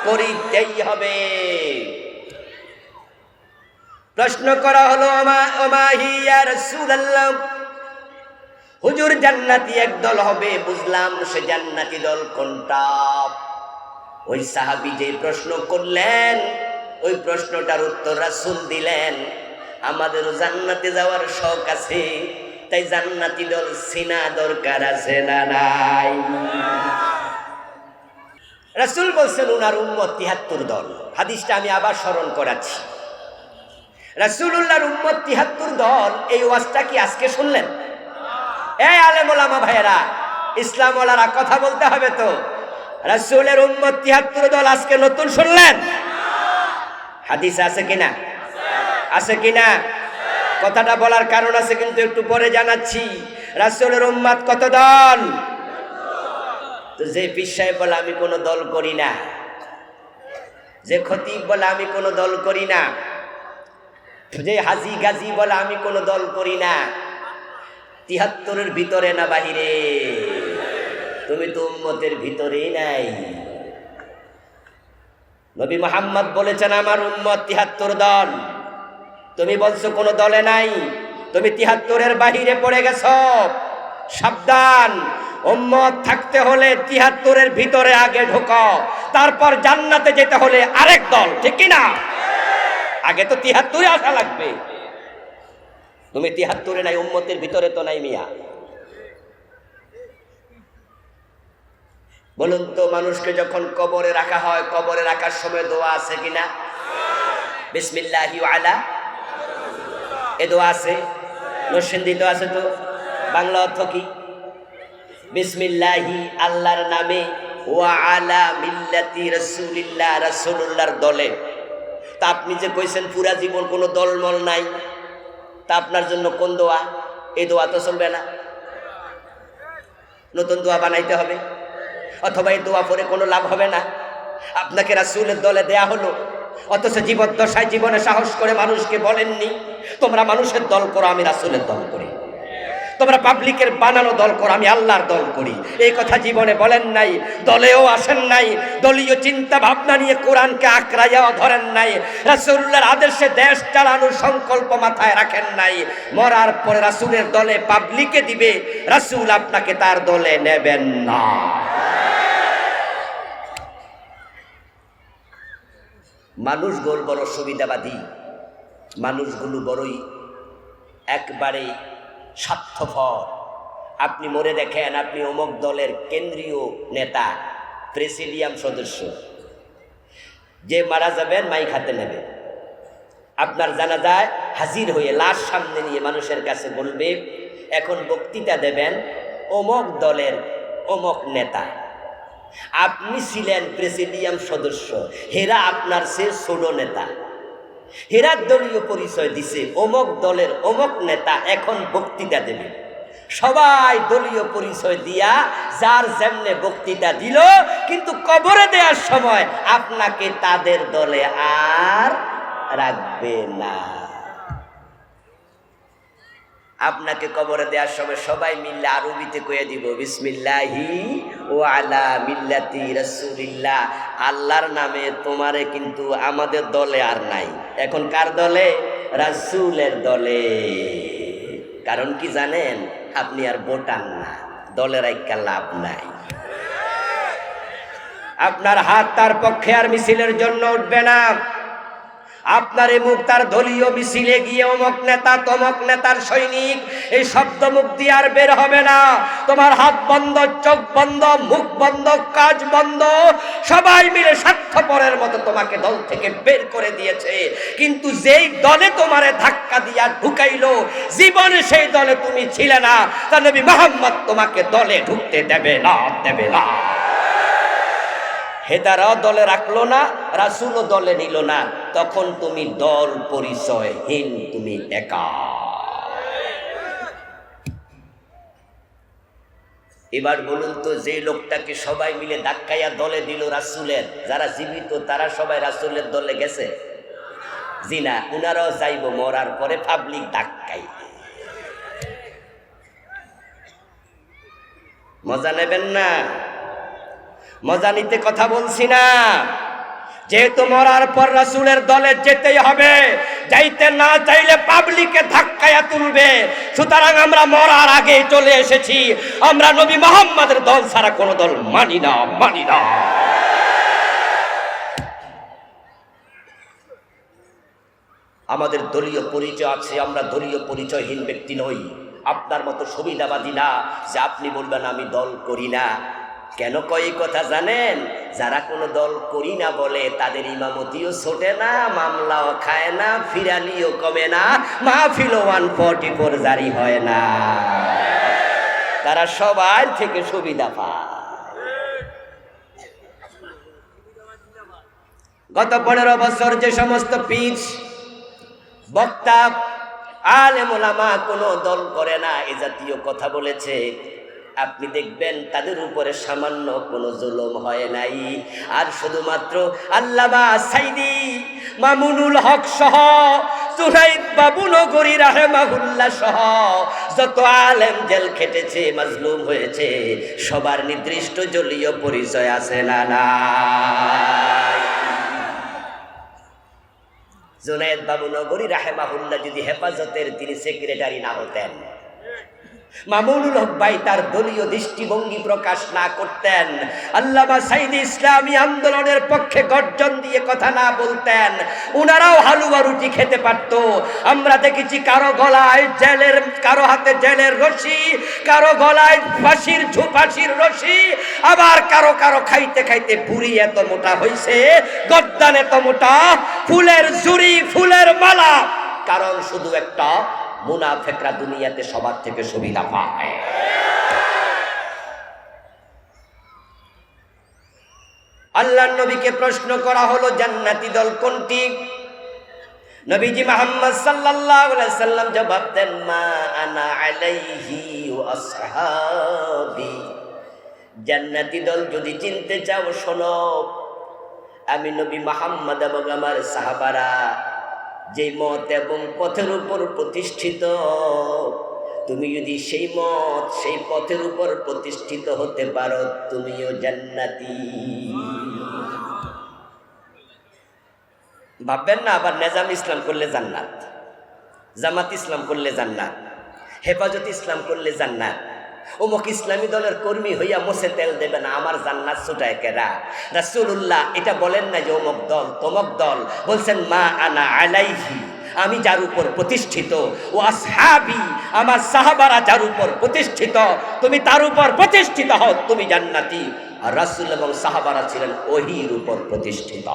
করিতেই হবে। প্রশ্ন করা হলো, ওমা হিয়া রাসূলুল্লাহ, হুজুর জান্নাতি একদল হবে, বুঝলাম সে জান্নাতি দল কোনটা? ওই সাহাবী যে প্রশ্ন করলেন, ওই প্রশ্নটার উত্তর রাসূল দিলেন, আমাদেরও জান্নাতে যাওয়ার শখ আছে, তাই জান্নাতি দল চিনা দরকার আছে না নাই? রাসূল বলছেন উনার উম্মত ৭৩ দল। হাদিসটা আমি আবার স্মরণ করাচ্ছি। রাসূলুল্লাহর উম্মত ৭৩ দল। এই ওয়াজটা কি আজকে শুনলেন? এই আলেম ওলামা ভাইয়েরা, ইসলাম ওয়ালারা, কথা বলতে হবে তো। রাসূলের উম্মত ৭৩ দল আজকে নতুন শুনলেন? হাদিস আছে কিনা? আছে কিনা? কথাটা বলার কারণ আছে, কিন্তু একটু পরে জানাচ্ছি। রাসূলের উম্মত কত দল? তো যে পীর সাহেব বলে আমি কোনো দল করি না, যে খতিব বলে আমি কোনো দল করি না, যে হাজি গাজী বলে আমি কোনো দল করি না, ৭৩-এর ভিতরে না বাহিরে? তুমি তো উম্মতের ভিতরেই নাই। নবী মুহাম্মদ বলেছেন আমার উম্মত ৭৩ দল। তুমি বলছো কোনো দলে নাই, তুমি ৭৩-এর বাহিরে পড়ে গেছো। সাবধান, উম্মত থাকতে হলে ৭৩-এর ভিতরে আগে ঢোকো, তারপর জান্নাতে যেতে হলে আরেক দল, ঠিক কি না? আগে তো ৭৩ আসা লাগবে। তুমি ৭৩-এ নাই, উম্মতের ভিতরে তো নাই মিয়া। বলুন তো, মানুষকে যখন কবরে রাখা হয়, কবরে রাখার সময় দোয়া আছে কিনা? বিসমিল্লাহি ওয়া আলা, এ দোয়া আছে। নরসিংদী তো আছে তো। বাংলা অর্থ কি? বিসমিল্লাহি আল্লাহর নামে, ওয়া আলা মিল্লাতি রাসূলিল্লাহ রাসূলুল্লাহর দলে। তা আপনি যে কইছেন পুরা জীবন কোনো দলমল নাই, তা আপনার জন্য কোন দোয়া? এই দোয়া তো চলবে না, নতুন দোয়া বানাইতে হবে, অথবা এই দোয়া পরে কোনো লাভ হবে না। আপনাকে রাসূলের দলে দেয়া হলো, অথচ জীবদ্দশায় জীবনে সাহস করে মানুষকে বলেননি তোমরা মানুষের দল করো, আমি রাসূলের দল করি। তোমরা পাবলিকের বানানো দল করো, আমি আল্লাহর দল করি। এই কথা জীবনে বলেন নাই, দলেও আসেন নাই, দলীয় চিন্তা ভাবনা নিয়ে কোরআনকে আঁকড়াইয়াও ধরেন নাই, রাসূলুল্লাহর আদেশে দেশ চালানোর সংকল্প মাথায় রাখেন নাই। মরার পরে রাসূলের দলে পাবলিকে দিবে, রাসূল আপনাকে তার দলে নেবেন না। মানুষগুলো বড় সুবিধাবাদী, মানুষগুলো বড়ই একবারেই স্বার্থপর। আপনি মরে দেখেন, আপনি অমুক দলের কেন্দ্রীয় নেতা, প্রেসিডিয়াম সদস্য, যে মারা যাবেন মাইক হাতে নেবে, আপনার জানাজায় হাজির হয়ে লাশ সামনে নিয়ে মানুষের কাছে বলবে এখন বক্তৃতা দেবেন অমুক দলের অমুক নেতা। আপনি ছিলেন প্রেসিডিয়াম সদস্য, হেরা আপনার সে ছোট নেতা, হেরার দলীয় পরিচয় দিছে অমুক দলের অমুক নেতা, এখন বক্তৃতা দেবে। সবাই দলীয় পরিচয় দিয়া যার যেমনে বক্তৃতা দিল, কিন্তু কবরে দেওয়ার সময় আপনাকে তাদের দলে আর রাখবে না। আপনাকে কবরে দেওয়ার সময় সবাই মিললে আরবিতে কয়ে দিব বিসমিল্লাহি ওয়া আলা মিল্লাতি রাসূলিল্লাহ, আল্লাহর নামে তোমারে কিন্তু আমাদের দলে আর নাই। এখন কার দলে? রাসূলের দলে। কারণ কি জানেন? আপনি আর ভোটার না, দলের একটা লাভ নাই। আপনার হাত তার পক্ষে আর মিছিলের জন্য উঠবে না। আপনার এই মুখ তার দলীয় মিছিলে গিয়ে অমুক নেতা তমক নেতার সৈনিক এই শব্দ মুখ দিয়ে আর বের হবে না। তোমার হাত বন্ধ, চোখ বন্ধ, মুখ বন্ধ, কাজ বন্ধ। সবাই মিলে স্বার্থপরের মতো তোমাকে দল থেকে বের করে দিয়েছে, কিন্তু যেই দলে তোমারে ধাক্কা দিয়া ঢুকাইলো, জীবনে সেই দলে তুমি ছিলে না, তা নবী মুহাম্মদ তোমাকে দলে ঢুকতে দেবে না, দেবে না। হেদারাও দলে রাখলো না, রাসূলও দলে নিল না, তখন তুমি দল পরিচয়হীন, তুমি একা। এবার বলুন তো, যে লোকটাকে সবাই মিলে ধাক্কাইয়া দলে দিল রাসূলের, যারা জীবিত তারা সবাই রাসূলের দলে গেছে? জি না, উনারাও যাইব মরার পরে পাবলিক ধাক্কাই। মজা নেবেন না, মজা নিতে কথা বলছি না। যেহেতু মরার পর রাসূলের দলে যেতেই হবে, যাইতে না চাইলে পাবলিকে ধাক্কায়া তুলবে। সুতরাং আমরা মরার আগে চলে এসেছি, আমরা নবী মুহাম্মদের দল ছাড়া কোনো দল মানি না, মানি না। আমাদের দলীয় পরিচয় আছে, আমরা দলীয় পরিচয়হীন ব্যক্তি নই। আপনার মতো সুবিধাবাদী না যে আপনি বলবেন আমি দল করি না। কেন কই কথা জানেন? যারা কোনো দল করি না বলে তাদের ইমামতিও ছোটে না, মামলাও খায় না, ফিরানিও কমে না, মাহফিলও 144 জারি হয় না। তারা সবার থেকে সুবিধা পায়। গত 15 বছর যে সমস্ত পীর, বক্তা, আলেম ওলামা কোনো দল করে না এ জাতীয় কথা বলেছে, আপনি দেখবেন তাদের উপরে সামান্য কোনো জুলুম হয় নাই। আর শুধুমাত্র আল্লামা সাইদি, মামুনুল হক সহ, জুনাইদ বাবু নগরী রাহেমাহুল্লাহ সহ যত আলেম জেল খেটেছে, মাজলুম হয়েছে, সবার নির্দিষ্ট দলীয় পরিচয় আছে না নাই? জুনাইদ বাবু নগরী রাহেমাহুল্লাহ যদি হেফাজতের তিনি সেক্রেটারি না হতেন, মামুনুল হক ভাই তার দলীয় দৃষ্টিভঙ্গি প্রকাশ না করতেন, আল্লামা সাইদি ইসলামী আন্দোলনের পক্ষে গর্জন দিয়ে কথা না বলতেন, উনারাও হালুয়া রুটি খেতে পারত। আমরা দেখেছি কারো গলায় জেলের, কারো হাতে জেলের রশি, কারো গলায় ফাঁসির ঝুপাসির রশি, আবার কারো কারো খাইতে খাইতে বুড়ি এত মোটা হইছে, গদ্দান এত মোটা, ফুলের জুড়ি, ফুলের মালা। কারণ শুধু একটা, মুনাফেকরা দুনিয়াতে সবার থেকে সুবিধা পায়। আল্লাহর নবীকে প্রশ্ন করা হলো জান্নাতি দল কোনটি? নবীজি মুহাম্মদ সাল্লাল্লাহু আলাইহি সাল্লাম জবাব দেন, মা আনা আলাইহি ওয়া আসহাবি। জান্নাতি দল যদি চিনতে চাও শোনো, আমি নবী মুহাম্মদ এবং আমার সাহাবারা যে মত এবং পথের উপর প্রতিষ্ঠিত, তুমি যদি সেই মত সেই পথের উপর প্রতিষ্ঠিত হতে পারো, তুমিও জান্নাতি। ভাববেন না আবার নেজাম ইসলাম করলে জান্নাত, জামাত ইসলাম করলে জান্নাত, হেফাজত ইসলাম করলে জান্নাত, অমুক ইসলামী দলের কর্মী হইয়া মোছে তেল দেবে না, আমার জান্নাত ছুটায় কেরা? রাসূলুল্লাহ এটা বলেন না যে অমুক দল তমক দল, বলছেন মা আনা আলাইহি, আমি যার উপর প্রতিষ্ঠিত, ও আসহাবি, আমার সাহাবারা যার উপর প্রতিষ্ঠিত, তুমি তার উপর প্রতিষ্ঠিত হও, তুমি জান্নাতি। আর রাসূল এবং সাহাবারা ছিলেন ওহীর উপর প্রতিষ্ঠিত।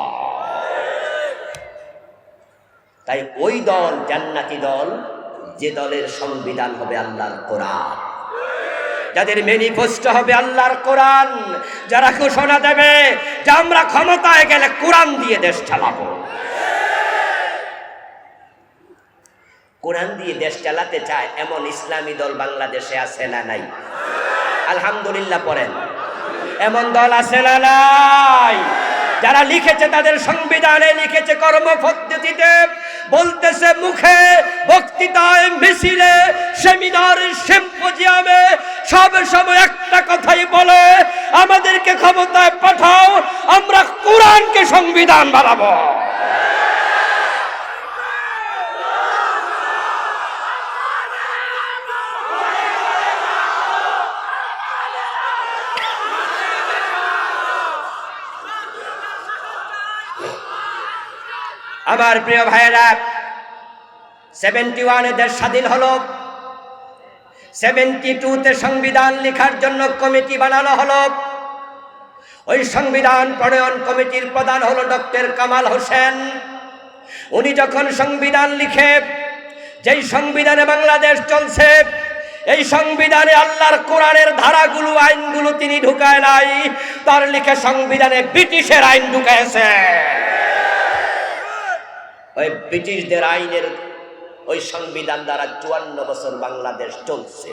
তাই ওই দল জান্নাতি দল যে দলের সংবিধান হবে আল্লাহর কোরআন, যাদের ম্যানিফেস্টো হবে আল্লাহর কোরআন, যারা ঘোষণা দেবে যে আমরা ক্ষমতায় গেলে কোরআন দিয়ে দেশ চালাবো। কোরআন দিয়ে দেশ চালাতে চায় এমন ইসলামী দল বাংলাদেশে আছে না নাই? আলহামদুলিল্লাহ পড়েন। এমন দল আছে না নাই? যারা লিখেছে তাদের সংবিধানে লিখেছে কর্মপদ্ধতিতে, বলতেছে মুখে, বক্তৃতায়, মিছিলে, সেমিনারে, সিম্পোজিয়ামে সব সময় একটা কথাই বলে, আমাদেরকে ক্ষমতায় পাঠাও, আমরা কোরআনকে সংবিধান বানাবো। আমার প্রিয় ভাইয়েরা, 71-এ দেশ স্বাধীন হলো, 72-তে সংবিধান লেখার জন্য কমিটি বানানো হলো। ওই সংবিধান প্রণয়ন কমিটির প্রধান হলো ডক্টর কামাল হোসেন। উনি যখন সংবিধান লিখে, যেই সংবিধানে বাংলাদেশ চলছে, এই সংবিধানে আল্লাহর কোরআনের ধারাগুলো, আইনগুলো তিনি ঢুকায় নাই, তার লিখে সংবিধানে ব্রিটিশের আইন ঢুকাইছে। ওই ব্রিটিশদের আইনের ওই সংবিধান দ্বারা 54 বছর বাংলাদেশ চলছে।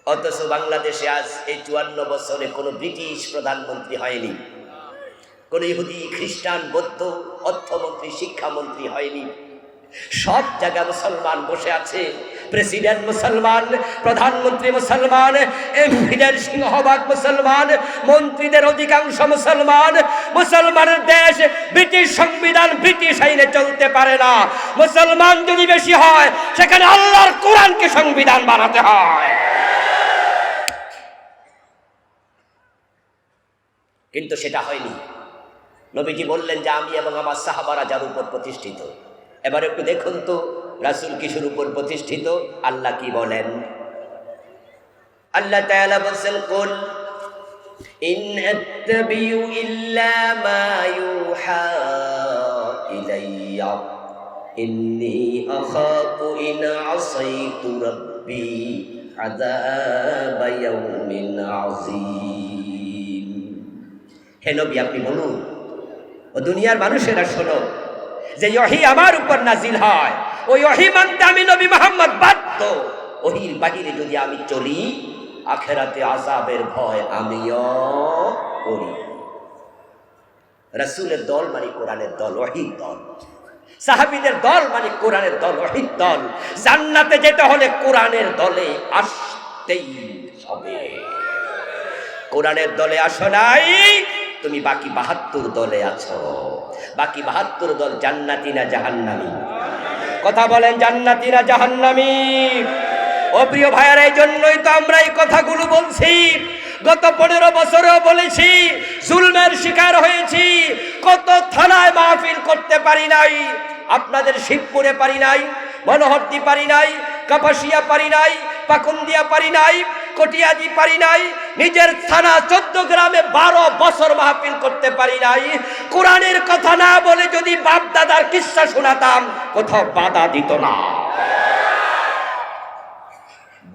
অথচ বাংলাদেশে আজ এই 54 বছরে কোনো ব্রিটিশ প্রধানমন্ত্রী হয়নি, কোনো ইহুদি, খ্রিস্টান, বৌদ্ধ অর্থমন্ত্রী, শিক্ষামন্ত্রী হয়নি। সব জায়গায় মুসলমান বসে আছে, প্রেসিডেন্ট মুসলমান, প্রধানমন্ত্রী মুসলমান, এমপিদের সিংহভাগ মুসলমান, মন্ত্রীদের অধিকাংশ মুসলমান। মুসলমানের দেশ, ব্রিটিশ সংবিধান, ব্রিটিশ আইনে চলতে পারে না। মুসলমান যদি বেশি হয়, সেখানে আল্লাহর কোরআনকে সংবিধান বানাতে হয়। কিন্তু সেটা হয়নি। নবীজি বললেন যে আমি এবং আমার সাহাবারা যার উপর প্রতিষ্ঠিত। এবার একটু দেখুন তো রাসূল কিসের উপর প্রতিষ্ঠিত, আল্লাহ কি বলেন? আল্লাহ তাআলা বলেন, কুল ইন আত্তাবিউ ইল্লা মা ইউহা ইলাইয়া ইন্নী আখাফু ইন আসাইতু রাব্বি আযাব ইয়াউমিন আযীম। হে নবী, আপনি বলুন, ও দুনিয়ার মানুষেরা শোনো, যে ওহী আমার উপর নাজিল হয়, ওই ওহী মানতে আমি নবী মুহাম্মদ বাধ্য। ওহীর বাহিরে যদি আমি চলি, আখিরাতে আযাবের ভয় আমিও করি। রাসূলের দল মানে কোরআনের দল, ওহীর দল। সাহাবীদের দল মানে কোরআনের দল, ওহীর দল। জান্নাতে যেতে হলে কোরআনের দলে আসতেই হবে। কোরআনের দলে আসো নাই, তুমি বাকি 72 দলে আছো। বাকি 72 দল জান্নাতি না জাহান্নামী? কথা বলেন, জান্নাতি না জাহান্নামী? ও প্রিয় ভাইয়েরা, এই জন্যই তো আমরা এই কথাগুলো বলছি। গত 15 বছরেও বলেছি, জুলমের শিকার হয়েছি। কত থানায় মাহফিল করতে পারি নাই, আপনাদের শিবপুরে পারি নাই, মনোহরদি পারি নাই, কাপাসিয়া পারি নাই, পাকুন্দিয়া পারি নাই, কটিয়াদি পারি নাই, নিজের থানা 14 গ্রামে 12 বছর মাহফিল করতে পারি নাই। কোরআনের কথা না বলে যদি বাপ দাদার কিস্সা শোনাতাম, কোথাও বাধা দিত না।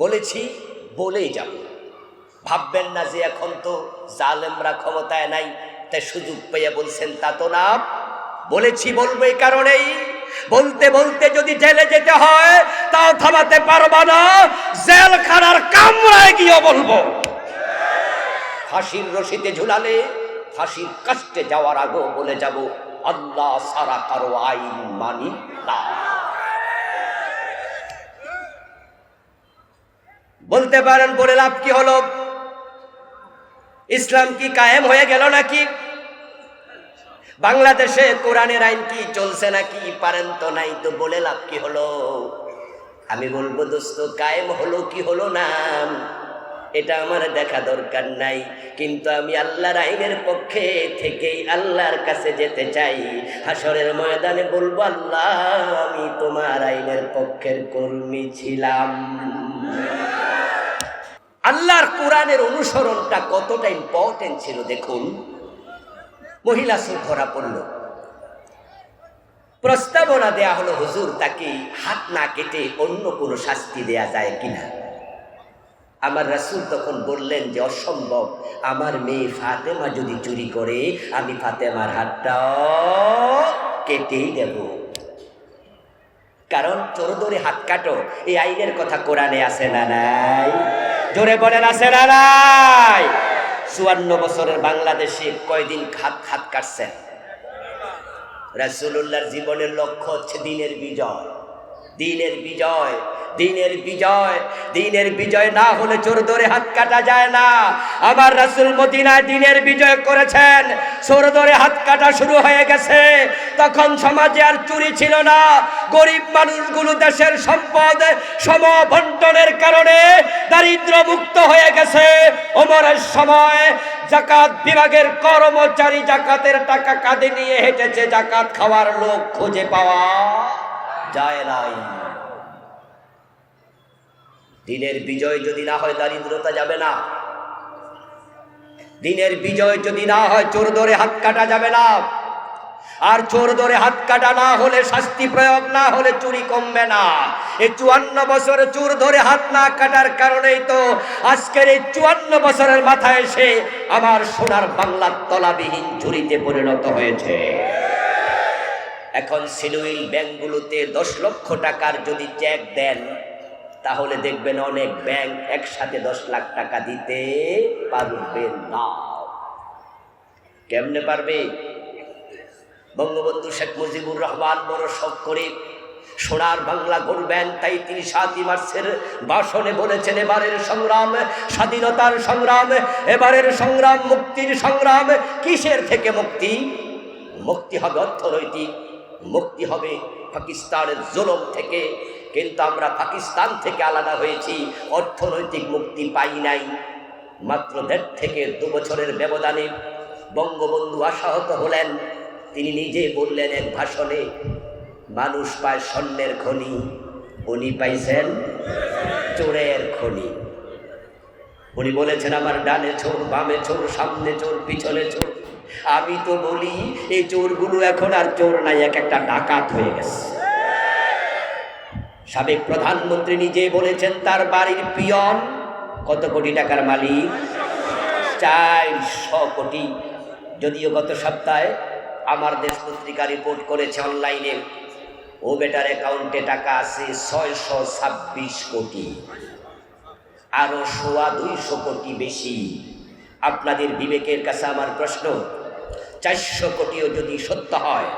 বলেছি, বলেই যাব। ভাববেন না যে এখন তো জালেমরা ক্ষমতায় নাই, একটা সুযোগ পেয়ে বলছেন তা তো না, বলেছি বলবো এই কারণেই, বলতে বলতে যদি জেলে যেতে হয় তাও থামাতে পারবা না, জেলখানার কামরায় গিয়ে বলবো। ফাঁসির রশিতে ঝুলালে ফাঁসির কাস্টে যাওয়ার আগেও বলে যাব, আল্লাহ সারা কারো আইন মানি না। বলতে পারেন বলে লাভ কি হলো? ইসলাম কি কায়েম হয়ে গেল নাকি? বাংলাদেশে কোরআনের আইন কি চলছে নাকি? পারেন তো নাই, তো বলে লাভ কি হলো? আমি বলবো দোস্ত, কায়েম হলো কি হলো না এটা আমার দেখা দরকার নাই, কিন্তু আমি আল্লাহর আইনের পক্ষে থেকেই আল্লাহর কাছে যেতে চাই। হাসরের ময়দানে বলবো, আল্লাহ আমি তোমার আইনের পক্ষের কর্মী ছিলাম। আল্লাহর কোরআনের অনুসরণটা কতটা ইম্পর্টেন্ট ছিল দেখুন। মহিলা সুর ধরা পড়ল, প্রস্তাবনা দেয়া হলো, হুজুর তাকে হাত না কেটে অন্য কোনো শাস্তি দেয়া যায় কিনা। আমার রাসূল তখন বললেন যে অসম্ভব, আমার মেয়ে ফাতেমা যদি চুরি করে আমি ফাতেমার হাতটাও কেটেই দেব। কারণ চোর ধরে হাত কাটো, এই আইনের কথা কোরআনে আছে না নাই? জোরে বলেন আছে না নাই? ৫৪ বছরের বাংলাদেশে কয়দিন হাত কাটছেন? রাসূলুল্লাহর জীবনের লক্ষ্য হচ্ছে দিনের বিজয়, দিনের বিজয়, দিনের বিজয়। দিনের বিজয় না হলে চোর ধরে হাত কাটা যায় না। আমার রাসূল মদিনায় দিনের বিজয় করেছেন, চোর ধরে হাত কাটা শুরু হয়ে গেছে। তখন সমাজে আর চুরি ছিল না, গরিব মানুষগুলো দেশের সম্পদ সমবন্টনের কারণে দারিদ্র মুক্ত হয়ে গেছে। ওমরের সময় জাকাত বিভাগের কর্মচারী জাকাতের টাকা কাঁধে নিয়ে হেঁটেছে, জাকাত খাওয়ার লোক খুঁজে পাওয়া যায় নাই। দিনের বিজয় যদি না হয় দারিদ্রতা যাবে না, দিনের বিজয় যদি না হয় চোর ধরে হাত কাটা যাবে না। আর চোর ধরে হাত কাটা না হলে, শাস্তি প্রয়োগ না হলে চুরি কমবে না। এই ৫৪ বছর চোর ধরে হাত না কাটার কারণেই তো আজকের এই ৫৪ বছরের মাথায় এসে আমার সোনার বাংলা তলাবিহীন চুরিতে পরিণত হয়েছে। এখন সিলুইল ব্যাংকগুলোতে ১০ লক্ষ টাকার যদি চেক দেন তাহলে দেখবেন অনেক ব্যাংক একসাথে ১০ লাখ টাকা দিতে পারবে না। কেমনে পারবে? বঙ্গবন্ধু শেখ মুজিবুর রহমান বড় শখ করে সোনার বাংলা গড়বেন, তাই তিনি ৭ই মার্চের ভাষণে বলেছেন, এবারের সংগ্রাম স্বাধীনতার সংগ্রাম, এবারের সংগ্রাম মুক্তির সংগ্রাম। কিসের থেকে মুক্তি? মুক্তি হবে অর্থনৈতিক, মুক্তি হবে পাকিস্তানের জুলুম থেকে। কিন্তু আমরা পাকিস্তান থেকে আলাদা হয়েছি, অর্থনৈতিক মুক্তি পাই নাই। মাত্র ১.৫ থেকে ২ বছরের ব্যবধানে বঙ্গবন্ধু আশাহত হলেন। তিনি নিজে বললেন এক ভাষণে, মানুষ পায় স্বর্ণের খনি, উনি পাইছেন চোরের খনি। উনি বলেছেন, আমার ডানে চোর, বামে চোর, সামনে চোর, পিছনে চোর। আমি তো বলি এই চোরগুলো এখন আর চোর নাই, এক একটা ডাকাত হয়ে গেছে। সাবেক প্রধানমন্ত্রী নিজে বলেছেন তার বাড়ির পিয়ন কত কোটি টাকার মালিক? ৪০০ কোটি। যদিও গত সপ্তাহে আমার দেশ পত্রিকা রিপোর্ট করেছে অনলাইনে, ও বেটার অ্যাকাউন্টে টাকা আছে ৬২৬ কোটি, আরো ২০০ কোটি বেশি। আপনাদের বিবেকের কাছে আমার প্রশ্ন, ৪০০ কোটিও যদি সত্য হয়,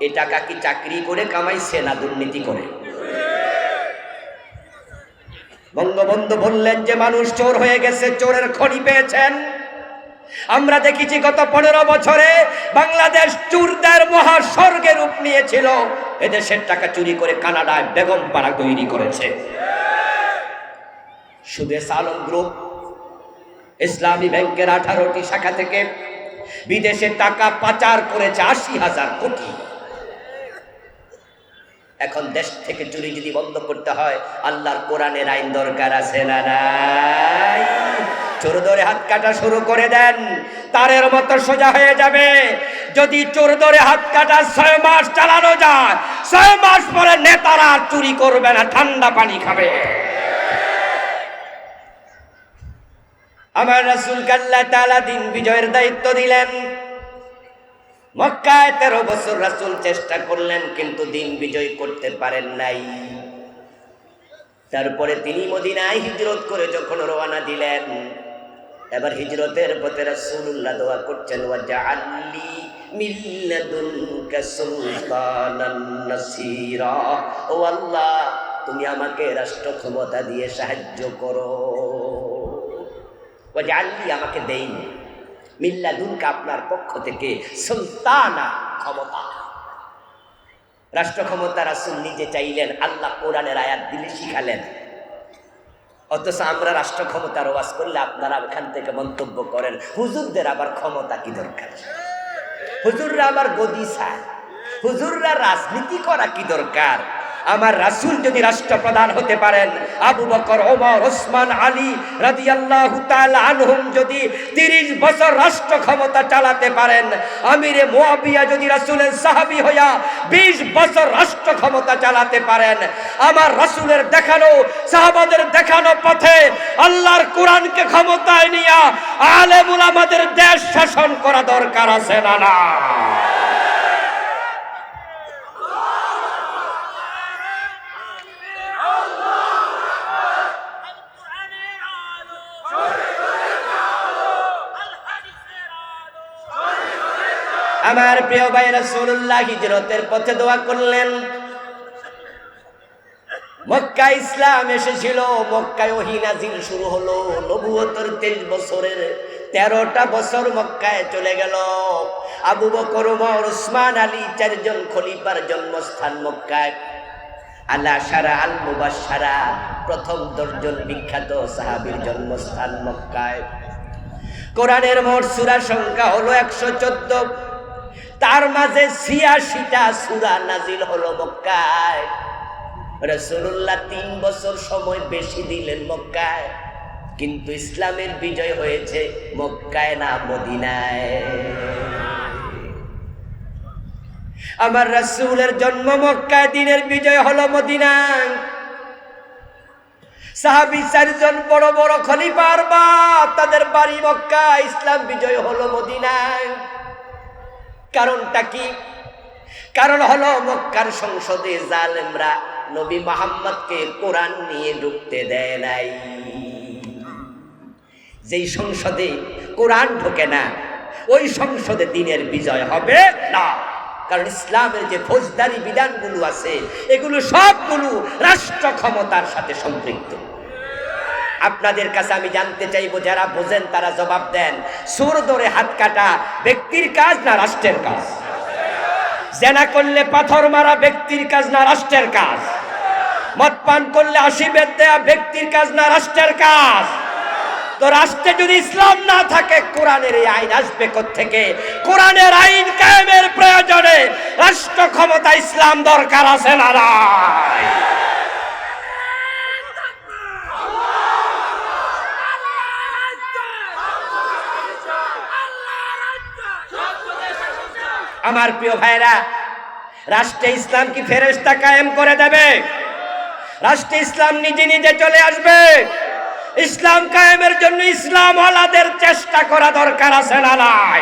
এ টাকা কি চাকরি করে কামাইছে না দুর্নীতি করে? বঙ্গবন্ধু বললেন যে মানুষ চোর হয়ে গেছে, চোরের খনি পেয়েছেন। আমরা দেখেছি গত ১৫ বছরে বাংলাদেশ চোরদের মহাস্বর্গের রূপ নিয়েছিল। এদেশের টাকা চুরি করে কানাডায় বেগম পাড়া তৈরি করেছে। সুদেশ আলম গ্রুপ ইসলামী ব্যাংকের 18টি শাখা থেকে বিদেশে টাকা পাচার করেছে ৮০,০০০ কোটি। এখন দেশ থেকে চুরি যদি বন্ধ করতে হয়, আল্লাহর কোরআনের আইন দরকার আছে না নাই? চোর ধরে হাত কাটা শুরু করে দেন, তারের মতো সোজা হয়ে যাবে। যদি চোর ধরে হাত কাটা ৬ মাস চালানো যায়, ৬ মাস পরে নেতারা চুরি করবে না, ঠান্ডা পানি খাবে। আমার রাসূলকে আল্লাহ তাআলা দিন বিজয়ের দায়িত্ব দিলেন। মক্কায় 13 বছর রাসূল চেষ্টা করলেন, কিন্তু দিন বিজয় করতে পারেন নাই। তারপরে তিনি মদিনায় হিজরত করে যখন রওনা দিলেন, এবার হিজরতের পথে রাসূলুল্লাহ দোয়া করছেন, ওয়াজআললি মিন লাদুনকা সুলতানান নাসীরা, ও আল্লাহ তুমি আমাকে রাষ্ট্র ক্ষমতা দিয়ে সাহায্য করো। ওয়াজআললি আমাকে দেন, মিন লাদুনকা আপনার পক্ষ থেকে, সুলতানা ক্ষমতা, রাষ্ট্র ক্ষমতা রাসূল নিজে চাইলেন, আল্লাহ কোরআনের আয়াত দিলে শিখালেন। অথচ আমরা রাষ্ট্র ক্ষমতার ওয়াজ করলে আপনারা এখান থেকে মন্তব্য করেন, হুজুরদের আবার ক্ষমতা কি দরকার, হুজুররা আবার গদি চায়, হুজুররা রাজনীতি করা কি দরকার। আমার রাসূল যদি রাষ্ট্রপ্রধান হতে পারেন, আবু বকর, ওমর, ওসমান, আলী রাদিয়াল্লাহু তাআলা আনহুম যদি 30 বছর রাষ্ট্র ক্ষমতা চালাতে পারেন, আমিরে মুয়াবিয়া যদি রাসূলের সাহাবী হইয়া 20 বছর রাষ্ট্র ক্ষমতা চালাতে পারেন, আমার রাসূলের দেখানো, সাহাবাদের দেখানো পথে আল্লাহর কোরআনকে ক্ষমতায় নিয়া আলেম উলামাদের দেশ শাসন করা দরকার আছে না না? আমার প্রিয় ভাই, রাসূলুল্লাহ হিজরতের পথে দোয়া করলেন। মক্কায় ইসলাম এসেছিল, মক্কায় ওহী নাজিল শুরু হলো। নবুয়তের 23 বছরের 13টা বছর মক্কায় চলে গেল। আবু বকর, ওমর, ওসমান, আলী 4 জন খলিফার জন্মস্থান মক্কায়। আল-আশারা আল-মুবাশশারা প্রথম 10 জন বিখ্যাত সাহাবীর জন্মস্থান মক্কায়। কোরআনের মোট সূরা সংখ্যা হলো 114, তার মাঝে 86টা সূরা নাজিল হলো মক্কায়। রাসূলুল্লাহ 3 বছর সময় বেশি দিলেন মক্কায়, কিন্তু ইসলামের বিজয় হয়েছে মক্কায় না মদিনায়। আমার রাসূলের জন্ম মক্কায়, দিনের বিজয় হলো মদিনায়। সাহাবী 4 জন বড় বড় খলিফার বা তাদের বাড়ি মক্কায়, ইসলাম বিজয় হলো মদিনায়। কারণটা কি? কারণ হলো মক্কার সংসদে জালেমরা নবী মুহাম্মদকে কোরআন নিয়ে ঢুকতে দেয় নাই। যেই সংসদে কোরআন ঢোকে না, ওই সংসদে দিনের বিজয় হবে না। কারণ ইসলামের যে ফৌজদারি বিধানগুলো আছে, এগুলো সবগুলো রাষ্ট্র ক্ষমতার সাথে সম্পৃক্ত। আপনাদের কাছে আমি জানতে চাইবো, যারা বোঝেন তারা জবাব দেন, সুর ধরে হাত কাটা ব্যক্তির কাজ না রাষ্ট্রের কাজ? জেনা করলে পাথর মারা ব্যক্তির কাজ না রাষ্ট্রের কাজ? মদ পান করলে 80 বেত দেয়া ব্যক্তির কাজ না রাষ্ট্রের কাজ? তো রাষ্ট্রে যদি ইসলাম না থাকে, কোরআনের এই আইন আসবে কোত্থেকে? কোরআনের আইন কায়েমের প্রয়োজনে রাষ্ট্র ক্ষমতা ইসলাম দরকার আছে না নাই? আমার প্রিয় ভাইরা, রাষ্ট্রে ইসলাম কি ফেরেশতা কায়েম করে দেবে? রাষ্ট্রে ইসলাম নিজে নিজে চলে আসবে? ইসলাম কায়েমের জন্য ইসলাম ওয়ালাদের চেষ্টা করা দরকার আছে না নাই?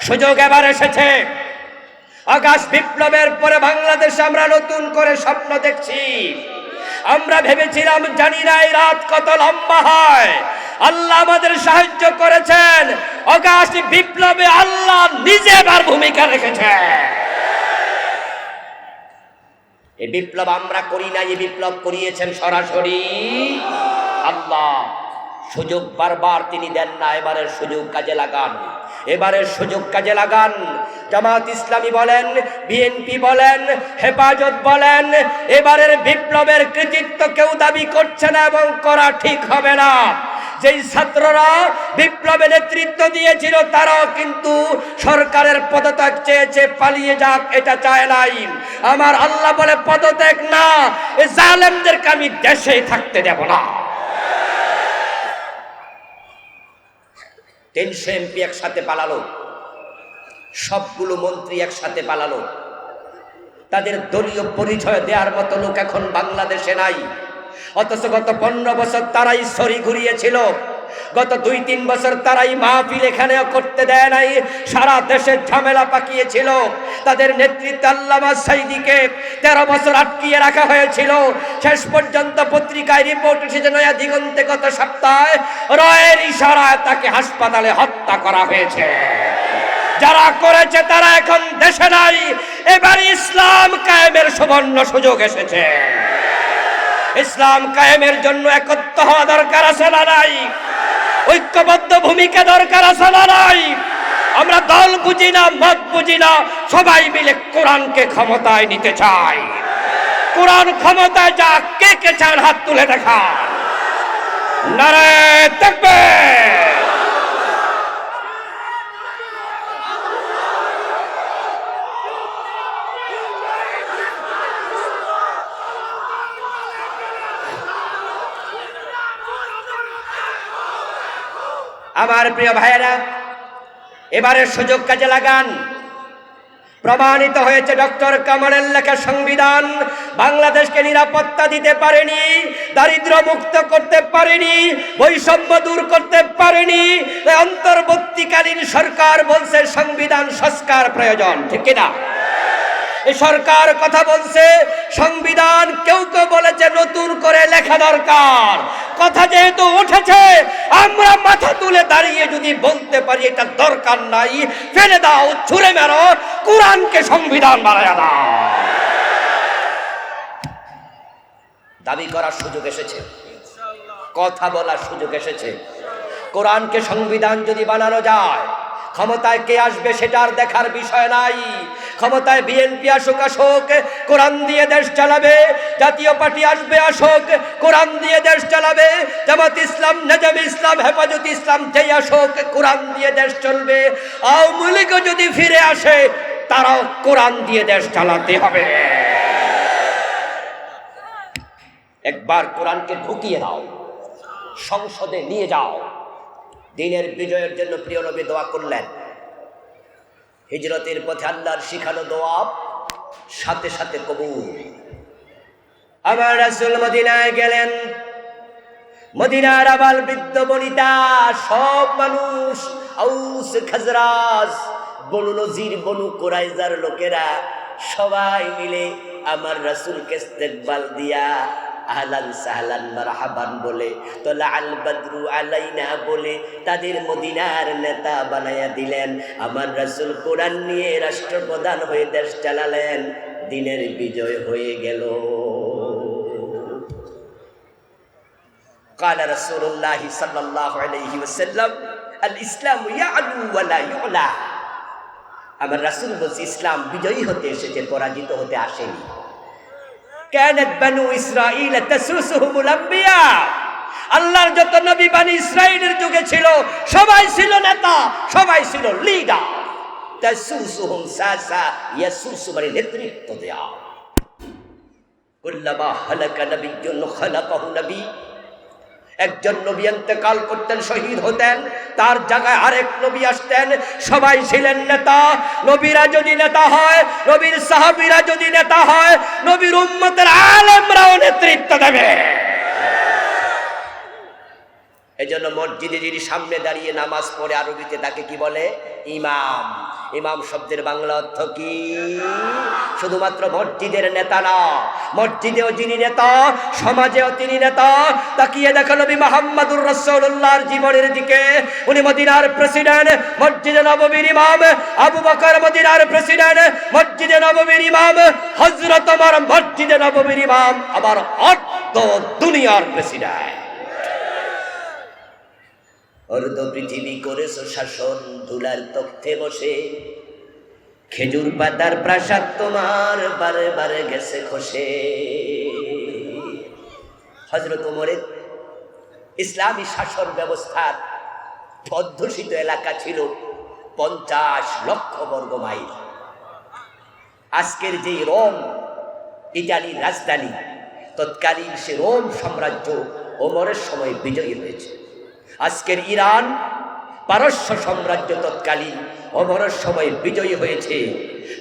সুযোগ এবার এসেছে। আগস্ট বিপ্লবের পরে বাংলাদেশে আমরা নতুন করে স্বপ্ন দেখছি। আমরা ভেবেছিলাম, জানি না এই রাত কত লম্বা হয়। আল্লাহ আমাদের সাহায্য করেছেন। আগস্ট বিপ্লবে আল্লাহ নিজে এবার ভূমিকা রেখেছেন। এই বিপ্লব আমরা করি না, এই বিপ্লব করিয়েছেন সরাসরি আল্লাহ। সুযোগ বারবার তিনি দেন না, এবারের সুযোগ কাজে লাগান, এবারের সুযোগ কাজে লাগান। জামাত ইসলামী বলেন, বিএনপি বলেন, হেফাজত বলেন, এবারের বিপ্লবের কৃতিত্ব কেউ দাবি করছে না এবং করা ঠিক হবে না। যেই ছাত্ররা বিপ্লবে নেতৃত্ব দিয়েছিল, তারাও কিন্তু সরকারের পদত্যাগ চেয়েছে, পালিয়ে যাক এটা চায় নাই। আমার আল্লাহ বলে, পদত্যাগ না, এই জালেমদেরকে আমি দেশেই থাকতে দেব না। 300 এমপি একসাথে পালালো, সবগুলো মন্ত্রী একসাথে পালালো। তাদের দলীয় পরিচয় দেওয়ার মতো লোক এখন বাংলাদেশে নাই। অথচ গত 15 বছর তারাই ছড়ি ঘুরিয়েছিল। গত 2-3 বছর তারাই মাহফিল এখানেও করতে দেয় নাই, সারা দেশের ঝামেলা পাকিয়েছিল। তাদের নেতৃত্বে আল্লামা সাইদিকে 13 বছর আটকিয়ে রাখা হয়েছিল। শেষ পর্যন্ত পত্রিকায় রিপোর্ট এসেছে নয়া দিগন্তে গত সপ্তাহে রয়ের ইশারায় তাকে হাসপাতালে হত্যা করা হয়েছে। যারা করেছে তারা এখন দেশে নাই। এবার ইসলাম কায়েমের সুবর্ণ সুযোগ এসেছে। ইসলাম কায়েমের জন্য একত্র হওয়া দরকার আছে না নাই? ঐক্যবদ্ধ ভূমিকা দরকার আছে না নাই? আমরা দল বুঝি না, মত বুঝি না, সবাই মিলে কোরআনকে ক্ষমতায় নিতে চাই। কোরআন ক্ষমতায় যা, কে কে চান হাত তুলে দেখা। নারে তাকবীর। আমার প্রিয় ভাইয়েরা, এবারের সুযোগ কাজে লাগান। প্রমাণিত হয়েছে ডক্টর কামালের লেখা সংবিধান বাংলাদেশকে নিরাপত্তা দিতে পারেনি, দারিদ্র মুক্ত করতে পারেনি, বৈষম্য দূর করতে পারেনি। অন্তর্বর্তীকালীন সরকার বলছে সংবিধান সংস্কার প্রয়োজন, ঠিক কিনা? এই সরকার কথা বলছে সংবিধান, কেউ কেউ বলেছে নতুন করে লেখা দরকার। কথা যেহেতু উঠেছে, আমরা মাথা তুলে দাঁড়িয়ে যদি বলতে পারি এটা দরকার নাই, ফেলে দাও, ছুঁড়ে মেরো, কোরআনকে সংবিধান বানায়া দাও। দাবি করার সুযোগ এসেছে, কথা বলার সুযোগ এসেছে। কোরআনকে সংবিধান যদি বানানো যায়, ক্ষমতায় কে আসবে সেটার দেখার বিষয় নাই। ক্ষমতায় বিএনপি আসুক, কোরআন দিয়ে দেশ চালাবে। জাতীয় পার্টি আসবে, কোরআন দিয়ে দেশ চালাবে। জামাত ইসলাম, নেজাম ইসলাম, হেফাজত ইসলাম যেই আসুক, কোরআন দিয়ে দেশ চলবে। আওয়ামী লীগও যদি ফিরে আসে, তারাও কোরআন দিয়ে দেশ চালাতে হবে। একবার কোরআনকে ঢুকিয়ে দাও, সংসদে নিয়ে যাও। দিনের বিজয়ের জন্য প্রিয় নবী দোয়া করলেন। হিজরতের পথে আল্লাহর শিখানো দোয়া সাথে সাথে কবুল। আমার রাসূল মদিনায় গেলেন। মদিনার আবাল বৃদ্ধ বনিতা সব মানুষ, আউস খাজরাজ, বনু নজির, বনু কুরাইজার লোকেরা সবাই মিলে আমার রাসূলকে ইস্তেকবাল দিয়া আহলান সাহলান মারহাবান বলে, তোলা আল বদরু আলাইনা বলে তাদের মদিনার নেতা বানায়া দিলেন। আমার রাসূল কোরআন নিয়ে রাষ্ট্রপ্রধান হয়ে দেশ চালালেন। দিনের বিজয় হয়ে গেল। قال رسول الله صلى الله عليه وسلم الاسلام يعلو ولا يعلى। আমার রাসূল বলছে ইসলাম বিজয়ী হতে এসেছে, পরাজিত হতে আসেনি। কানাত বানু ইসরাঈল তাসুসুহুমুল আম্বিয়া। আল্লাহর যত নবী বানি ইসরাঈলের যুগে ছিল, সবাই ছিল নেতা, সবাই ছিল লিডার। তাসুসুহুম সাসা, ইয়াসুসু মানে নেতৃত্ব দেয়া। কুল্লামা হালাকা নবিয়্যুন খালাকাহু নবী। একজন নবী ইন্তেকাল করতেন, শহীদ হতেন, তার জায়গায় আরেক নবী আসতেন। সবাই ছিলেন নেতা। নবীরা যদি নেতা হয়, নবীর সাহাবীরা যদি নেতা হয়, নবীর উম্মতের আলেমরাও নেতৃত্ব দেবে। এজন্য মসজিদে যিনি সামনে দাঁড়িয়ে নামাজ পড়ে, আরবিতে তাকে কি বলে? ইমাম। ইমাম শব্দের বাংলা অর্থ কি? শুধুমাত্র মসজিদের নেতা না, মসজিদেও যিনি নেতা, সমাজেও তিনি নেতা। তাকিয়ে দেখো নবী মুহাম্মদুর রাসূলুল্লাহর জীবনের দিকে। উনি মদিনার প্রেসিডেন্ট, মসজিদে নববীর ইমাম। আবু বকর মদিনার প্রেসিডেন্ট, মসজিদে নববীর ইমাম। হযরত ওমর মসজিদে নববীর ইমাম, আবার অর্ধ দুনিয়ার প্রেসিডেন্ট। অর্ধ পৃথিবী করেছো শাসন, ধুলার তখ্তে বসে। খেজুর পাতার প্রাসাদ তোমার বারে বারে গেছে খসে। হযরত ওমরের ইসলামী শাসন ব্যবস্থার অধ্যুষিত এলাকা ছিল 50 লক্ষ বর্গ মাইল। আজকের যে রোম, ইটালির রাজধানী, তৎকালীন সে রোম সাম্রাজ্য ওমরের সময় বিজয়ী হয়েছে। আজকের ইরান, পারস্য সাম্রাজ্য তৎকালীন ওমরের সময় বিজয়ী হয়েছে।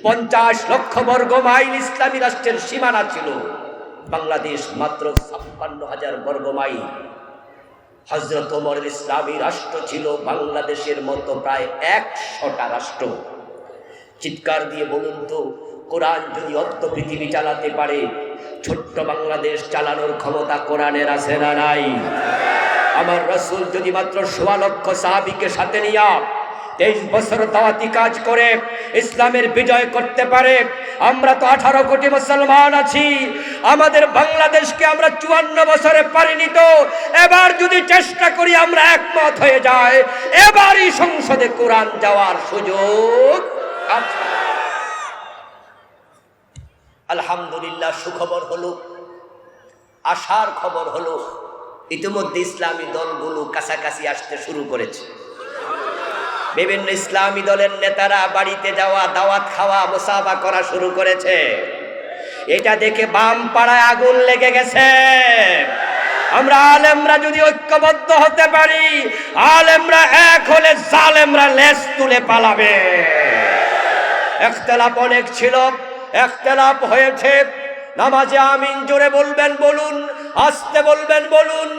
50 লক্ষ বর্গ মাইল ইসলামী রাষ্ট্রের সীমানা ছিল। বাংলাদেশ মাত্র 56,000 বর্গ মাইল। হযরত ওমরের ইসলামী রাষ্ট্র ছিল বাংলাদেশের মতো প্রায় 100টা রাষ্ট্র। চিৎকার দিয়ে বলুন তো, কোরআন যদি অর্ধ পৃথিবী চালাতে পারে, ছোট্ট বাংলাদেশ চালানোর ক্ষমতা কোরআনের আছে না নাই? আমার রাসূল যদি মাত্র ১.৫ লক্ষ সাহাবীকে সাথে নিয়ে 23 বছর দাওয়াতি কাজ করে ইসলামের বিজয় করতে পারে, আমরা তো 18 কোটি মুসলমান আছি, আমাদের বাংলাদেশকে আমরা 54 বছরে পারিনি তো। এবার যদি চেষ্টা করি আমরা একমত হয়ে যাই, এবারই সংসদে কোরআন যাওয়ার সুযোগ আছে। আলহামদুলিল্লাহ, সুখবর হলো, আশার খবর হলো, ইতিমধ্যে ইসলামী দলগুলো কাছাকাছি আসতে শুরু করেছে। বিভিন্ন ইসলামী দলের নেতারা বাড়িতে যাওয়া, দাওয়াত খাওয়া, মুসাফা করা শুরু করেছে। এটা দেখে বাম পাড়ায় আগুন লেগে গেছে। আমরা আলেমরা যদি ঐক্যবদ্ধ হতে পারি, আলেমরা এক হলে জালেমরা লেজ তুলে পালাবে। ইখতিলাফ অনেক ছিল, ইখতিলাফ হয়েছে। নামাজে আমিন জোরে বলবেন বলুন, আস্তে বলবেন বলুন,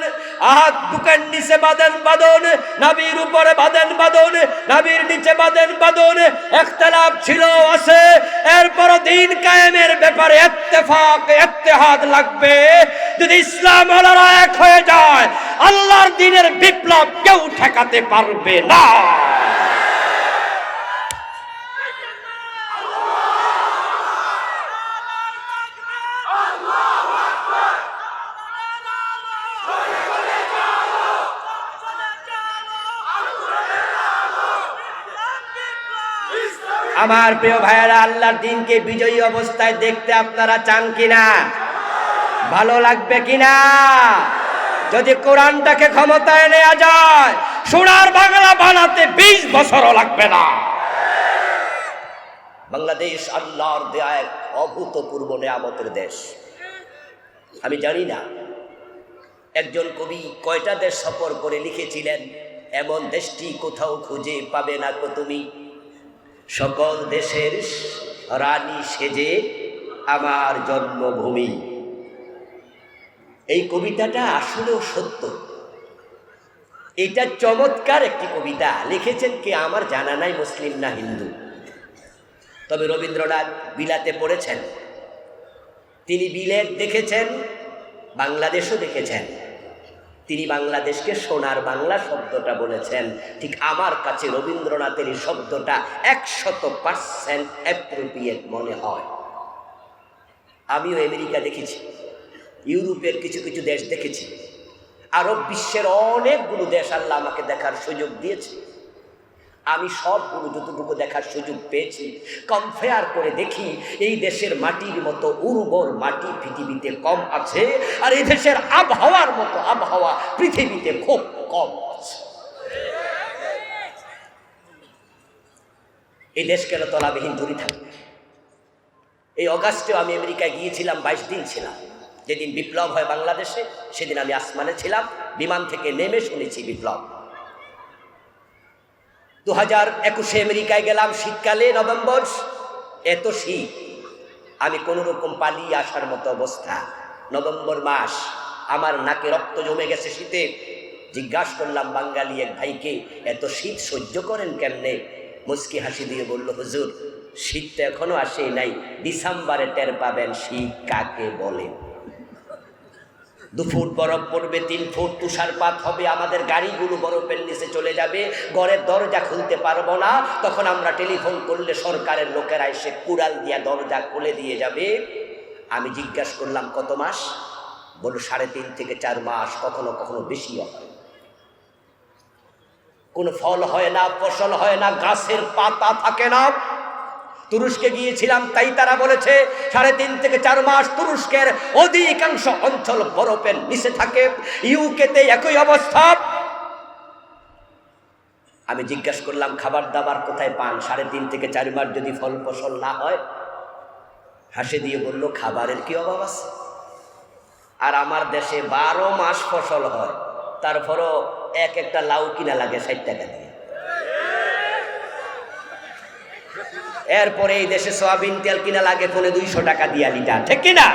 হাত বুকের নিচে বাঁধেন বাঁধন, নাভির উপরে বাঁধেন বাঁধন, নাভির নিচে বাঁধেন বাঁধন। ইখতিলাফ ছিল, আছে, এরপর দিন কায়েমের ব্যাপারে ইত্তেফাক ইত্তেহাদ লাগবে। যদি ইসলাম ওয়ালারা এক হয়ে যায়, আল্লাহর দ্বীনের বিপ্লব কেউ ঠেকাতে পারবে না। আমার প্রিয় ভাইয়েরা, আল্লাহর দ্বীনকে বিজয়ী অবস্থায় দেখতে আপনারা চান কিনা? ভালো লাগবে কিনা? যদি কোরআনটাকে ক্ষমতায় নেওয়া যায়, সোনার বাংলা বানাতে 20 বছরও লাগবে না। বাংলাদেশ আল্লাহর দেয়া এক অভূতপূর্ব নেয়ামতের দেশ। আমি জানি না একজন কবি কয়টা দেশ সফর করে লিখেছিলেন, এমন দেশটি কোথাও খুঁজে পাবে না কো তুমি, সকল দেশের রানী সেজে আমার জন্মভূমি। এই কবিতাটা আসলেও সত্য। এটা চমৎকার একটি কবিতা। লিখেছেন কে আমার জানা নাই, মুসলিম না হিন্দু। তবে রবীন্দ্রনাথ বিলাতে পড়েছেন, তিনি বিলেত দেখেছেন, বাংলাদেশও দেখেছেন। তিনি বাংলাদেশকে সোনার বাংলা শব্দটা বলেছেন। ঠিক আমার কাছে রবীন্দ্রনাথের এই শব্দটা 100% অ্যাপ্রোপ্রিয়েট মনে হয়। আমিও আমেরিকা দেখেছি, ইউরোপের কিছু কিছু দেশ দেখেছি, আরব বিশ্বের অনেকগুলো দেশ আল্লাহ আমাকে দেখার সুযোগ দিয়েছে। আমি সবগুলো যতটুকু দেখার সুযোগ পেয়েছি কম্পেয়ার করে দেখি, এই দেশের মাটির মতো উর্বর মাটি পৃথিবীতে কম আছে, আর এই দেশের আবহাওয়ার মতো আবহাওয়া পৃথিবীতে খুব কম আছে। এই দেশ কেন তলাবিহীন দূরে থাকবে? এই অগাস্টেও আমি আমেরিকায় গিয়েছিলাম, 22 দিন ছিলাম। যেদিন বিপ্লব হয় বাংলাদেশে, সেদিন আমি আসমানে ছিলাম, বিমান থেকে নেমে শুনেছি বিপ্লব। 2021 আমেরিকায় গেলাম শীতকালে, নভেম্বর, এত শীত, আমি কোনো রকম পালিয়ে আসার মতো অবস্থা। নভেম্বর মাস, আমার নাকে রক্ত জমে গেছে শীতে। জিজ্ঞাসা করলাম বাঙালি এক ভাইকে, এত শীত সহ্য করেন কেমনে? মুচকি হাসি দিয়ে বলল, হুজুর, শীত তো এখনো আসে নাই, ডিসেম্বরে টের পাবেন শীত কাকে বলে। 2 ফুট বরফ পড়বে, 3 ফুট তুষারপাত হবে, আমাদের গাড়িগুলো বরফের নিচে চলে যাবে, ঘরের দরজা খুলতে পারবো না। তখন আমরা টেলিফোন করলে সরকারের লোকেরা এসে কুড়াল দিয়া দরজা খুলে দিয়ে যাবে। আমি জিজ্ঞাসা করলাম কত মাস? বলল 3.5 থেকে 4 মাস, কখনো কখনো বেশি হয়। কোনো ফল হয় না, ফসল হয় না, গাছের পাতা থাকে না। তুরস্কে গিয়েছিলাম, তাই তারা বলেছে 3.5 থেকে 4 মাস তুরস্কের অধিকাংশ অঞ্চল বরফের নিচে থাকে। ইউকেতে একই অবস্থা। আমি জিজ্ঞাসা করলাম খাবার দাবার কোথায় পান? 3.5 থেকে 4 মাস যদি ফল ফসল না হয়? হাসি দিয়ে বলল, খাবারের কি অভাব আছে? আর আমার দেশে 12 মাস ফসল হয়, তারপরও একটা লাউ কিনা লাগে 60 টাকা দিয়ে। এরপরে এই দেশে সয়াবিন তেল কিনা লাগে 200 টাকা দিয়া লিটার, ঠিক কিনা?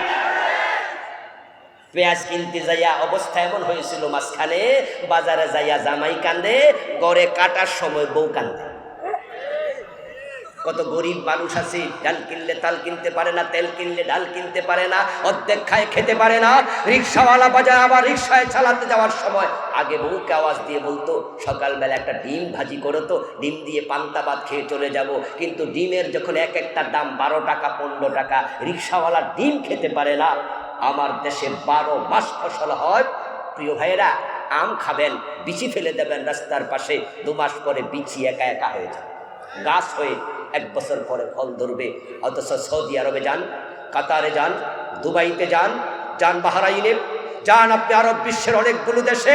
পেঁয়াজ কিনতে যাইয়া অবস্থা এমন হয়েছিল, মাঝখানে বাজারে যাইয়া জামাই কান্দে, গড়ে কাটার সময় বউ কান্দে। কত গরিব মানুষ আছে, ডাল কিনলে তাল কিনতে পারে না, তেল কিনলে ডাল কিনতে পারে না, অর্ধেক খায় খেতে পারে না। রিক্সাওয়ালা বাজার আবার রিক্সায় চালাতে যাওয়ার সময় আগে বউকে আওয়াজ দিয়ে বলতো, সকালবেলা একটা ডিম ভাজি করো তো, ডিম দিয়ে পান্তা ভাত খেয়ে চলে যাব। কিন্তু ডিমের যখন এক একটার দাম 12 টাকা 15 টাকা, রিক্সাওয়ালা ডিম খেতে পারে না। আমার দেশে 12 মাস ফসল হয়। প্রিয় ভাইয়েরা, আম খাবেন, বিচি ফেলে দেবেন রাস্তার পাশে, 2 মাস পরে বিচি একা একা হয়ে যায়, গাছ হয়ে 1 বছর পরে ফল ধরবে। অথচ সৌদি আরবে যান, কাতারে যান, দুবাইতে যান, যান বাহরাইনে যান, আপনি আরব বিশ্বের অনেকগুলো দেশে,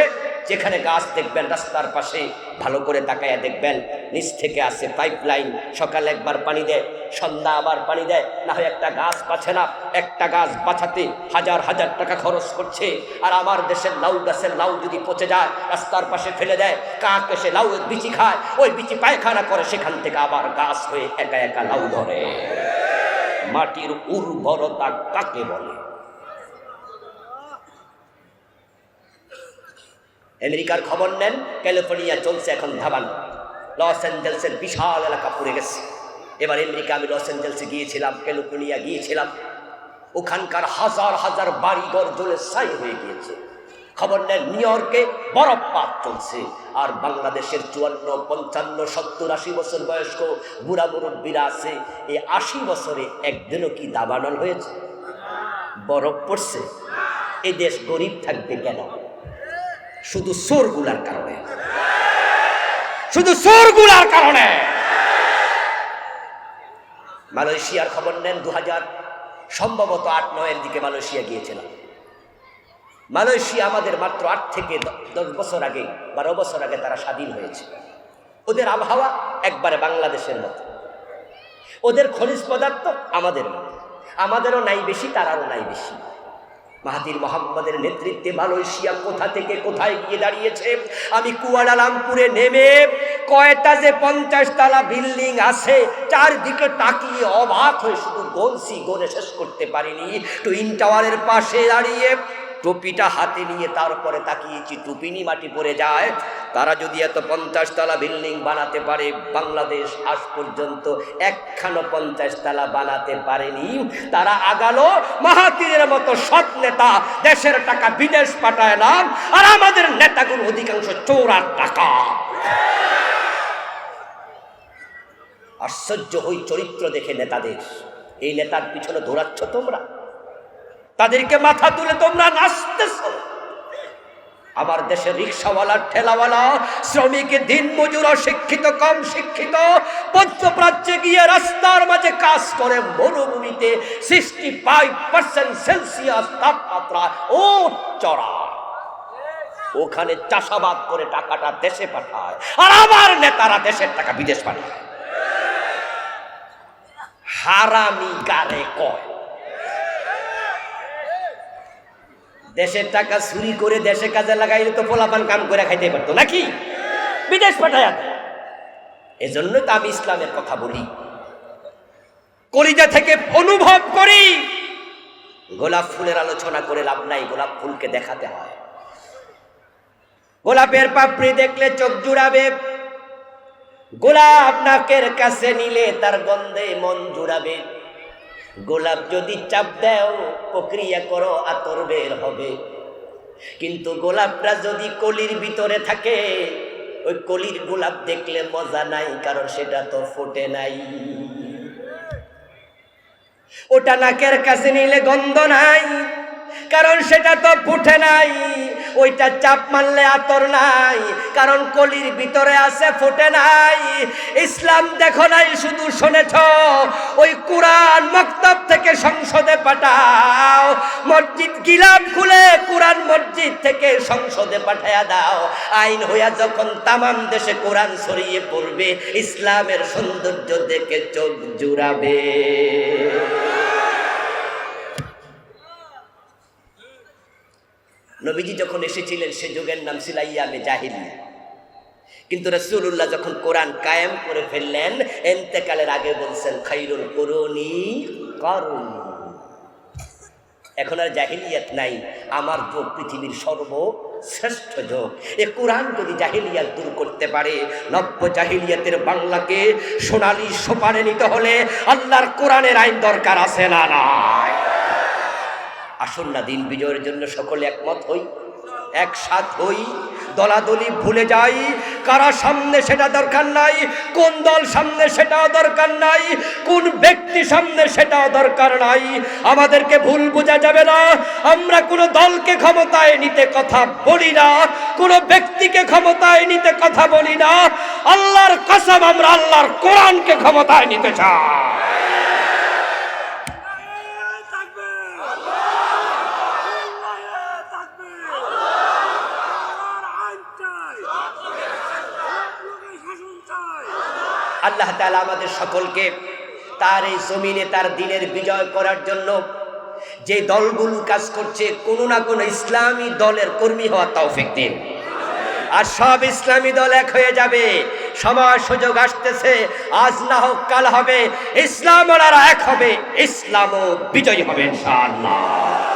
যেখানে গাছ দেখবেন রাস্তার পাশে, ভালো করে তাকায়া দেখবেন নিচ থেকে আসে পাইপলাইন, সকালে একবার পানি দেয়, সন্ধ্যা আবার পানি দেয়, না হয় একটা গাছ বাঁচে না। একটা গাছ বাঁচাতে হাজার হাজার টাকা খরচ করছে। আর আমার দেশের লাউ গাছের লাউ যদি পচে যায়, রাস্তার পাশে ফেলে দেয়, কাক এসে লাউ বিচি খায়, ওই বিচি পায়খানা করে, সেখান থেকে আবার গাছ হয়ে একা একা লাউ ধরে। মাটির উর্বরতা কাকে বলে? আমেরিকার খবর নেন, ক্যালিফোর্নিয়া চলছে এখন ধাবানো, লস অ্যাঞ্জেলসের বিশাল এলাকা পুড়ে গেছে। এবার আমেরিকা, আমি লস অ্যাঞ্জেলসে গিয়েছিলাম, ক্যালিফোর্নিয়া গিয়েছিলাম, ওখানকার হাজার হাজার বাড়িঘর জ্বলে ছাই হয়ে গিয়েছে। খবর নেন, নিউ ইয়র্কে বরফপাত চলছে। আর বাংলাদেশের 54, 55, 70, 80 বছর বয়স্ক বুড়া মুরব্বীরা আছে, এই 80 বছরে একদিনও কি দাবানল হয়েছে? বরফ পড়ছে? এই দেশ গরিব থাকবে কেন? শুধু চোরগুলার কারণে, শুধু চোরগুলার কারণে। মালয়েশিয়ার খবর নেন, 2000 সম্ভবত 8-9 দিকে মালয়েশিয়া গিয়েছিলাম। মালয়েশিয়া আমাদের মাত্র 8 থেকে 10 বছর আগে, 12 বছর আগে তারা স্বাধীন হয়েছে। ওদের আবহাওয়া একবারে বাংলাদেশের মতো, ওদের খনিজ পদার্থ আমাদের মতো, আমাদেরও নাই বেশি, তারারও নাই বেশি। মাহাথির মোহাম্মদের নেতৃত্বে মালয়েশিয়া কোথা থেকে কোথায় গিয়ে দাঁড়িয়েছে। আমি কুয়ালালামপুরে নেমে কয়টা যে 50 তলা বিল্ডিং আছে, চারদিকে তাকিয়ে অবাক হয়ে শুধু গনসি, গনে শেষ করতে পারিনি। টুইন টাওয়ারের পাশে দাঁড়িয়ে টুপিটা হাতে নিয়ে তারপরে তাকিয়েছি, টুপিনি মাটি পড়ে যায়। তারা যদি এত 50 তলা বিল্ডিং বানাতে পারে, বাংলাদেশ আজ পর্যন্ত একখানো 50 তলা বানাতে পারেনি। তারা আগালো, মাহাথিরের মতো সৎ নেতা দেশের টাকা বিদেশ পাঠায় না, আর আমাদের নেতাগুলো অধিকাংশ চোর আর টাকা। আশ্চর্য হই চরিত্র দেখে নেতাদের। এই নেতার পিছনে দৌড়াচ্ছ তোমরা, তাদেরকে মাথা তুলে তোমরা নাচতেছ। আমার দেশের রিক্সাওয়ালা, ঠেলাওয়ালা, শ্রমিক, দিন মজুর, শিক্ষিত, কম শিক্ষিত, মধ্যপ্রাচ্যে গিয়ে রাস্তার মাঝে কাজ করে, মরুভূমিতে 65% সেলসিয়াস তাপমাত্রা, ও চড়া, ওখানে চাষাবাদ করে টাকাটা দেশে পাঠায়, আর আমার নেতারা দেশের টাকা বিদেশ পাঠায়। হারামি কারে কয়? দেশের টাকা চুরি করে দেশে কাজে লাগাইলে তো পোলাপান কাম করে খাইতে পারতো নাকি? বিদেশ পাঠায়। এজন্য তো আমি ইসলামের কথা বলি, কলিজা থেকে অনুভব করি। গোলাপ ফুলের আলোচনা করে লাভ নাই, গোলাপ ফুলকে দেখাতে হয়। গোলাপের পাপড়ি দেখলে চোখ জুড়াবে, গোলাপ নাকের কাছে নিলে তার গন্ধে মন জুড়াবে। গোলাপ যদি চাপ দেও, প্রক্রিয়া করো, আতর বের হবে। কিন্তু গোলাপটা যদি কলির ভিতরে থাকে, ওই কলির গোলাপ দেখলে মজা নাই, কারণ সেটা তো ফোটে নাই। ওটা নাকের কাছে নিলে গন্ধ নাই, কারণ সেটা তো ফুটে নাই। ওইটা চাপ মারলে আতর নাই, কারণ কলির ভিতরে আছে, ফুটে নাই। ইসলাম দেখো নাই, শুধু শুনেছ। ওই কুরআন মক্তব থেকে সংসদে পাঠাও, মসজিদ গিলাপ খুলে কুরআন মসজিদ থেকে সংসদে পাঠায়া দাও। আইন হইয়া যখন তামাম দেশে কোরআন ছড়িয়ে পড়বে, ইসলামের সৌন্দর্য দেখে চোখ জুড়াবে। নবীজি যখন এসেছিলেন, সে যুগের নাম ছিল আইয়ামে জাহিলিয়া। কিন্তু রাসূলুল্লাহ যখন কোরআন কায়েম করে ফেললেন, ইন্তেকালের আগে বলছেন, খায়রুল কুরুনি কারুনি। এখন আর জাহিলিয়াত নাই, আমার যুগ পৃথিবীর সর্বশ্রেষ্ঠ যুগ। এ কোরআন যদি জাহিলিয়াত দূর করতে পারে, নব্য জাহিলিয়াতের বাংলাকে সোনালী সোপানে নিতে হলে আল্লাহর কোরআনের আইন দরকার আছে না নাই? আসুন না দিন বিজয়ের জন্য সকলে একমত হই, একসাথ হই, দলাদলি ভুলে যাই। কারা সামনে সেটা দরকার নাই, কোন দল সামনে সেটাও দরকার নাই, কোন ব্যক্তি সামনে সেটাও দরকার নাই। আমাদেরকে ভুল বোঝা যাবে না। আমরা কোনো দলকে ক্ষমতায় নিতে কথা বলি না, কোনো ব্যক্তিকে ক্ষমতায় নিতে কথা বলি না। আল্লাহর কসম, আমরা আল্লাহর কোরআনকে ক্ষমতায় নিতে চাই। আল্লাহ তাআলা আমাদের সকলকে তার এই জমিনে তার দিনের বিজয় করার জন্য যে দলগুলো কাজ করছে, কোনো না কোনো ইসলামী দলের কর্মী হওয়ার তৌফিক দিন। আর সব ইসলামী দল এক হয়ে যাবে। সময় সুযোগ আসতেছে, আজ না হোক কাল হবে। ইসলাম ওনারা এক হবে, ইসলামও বিজয়ী হবে ইনশাআল্লাহ।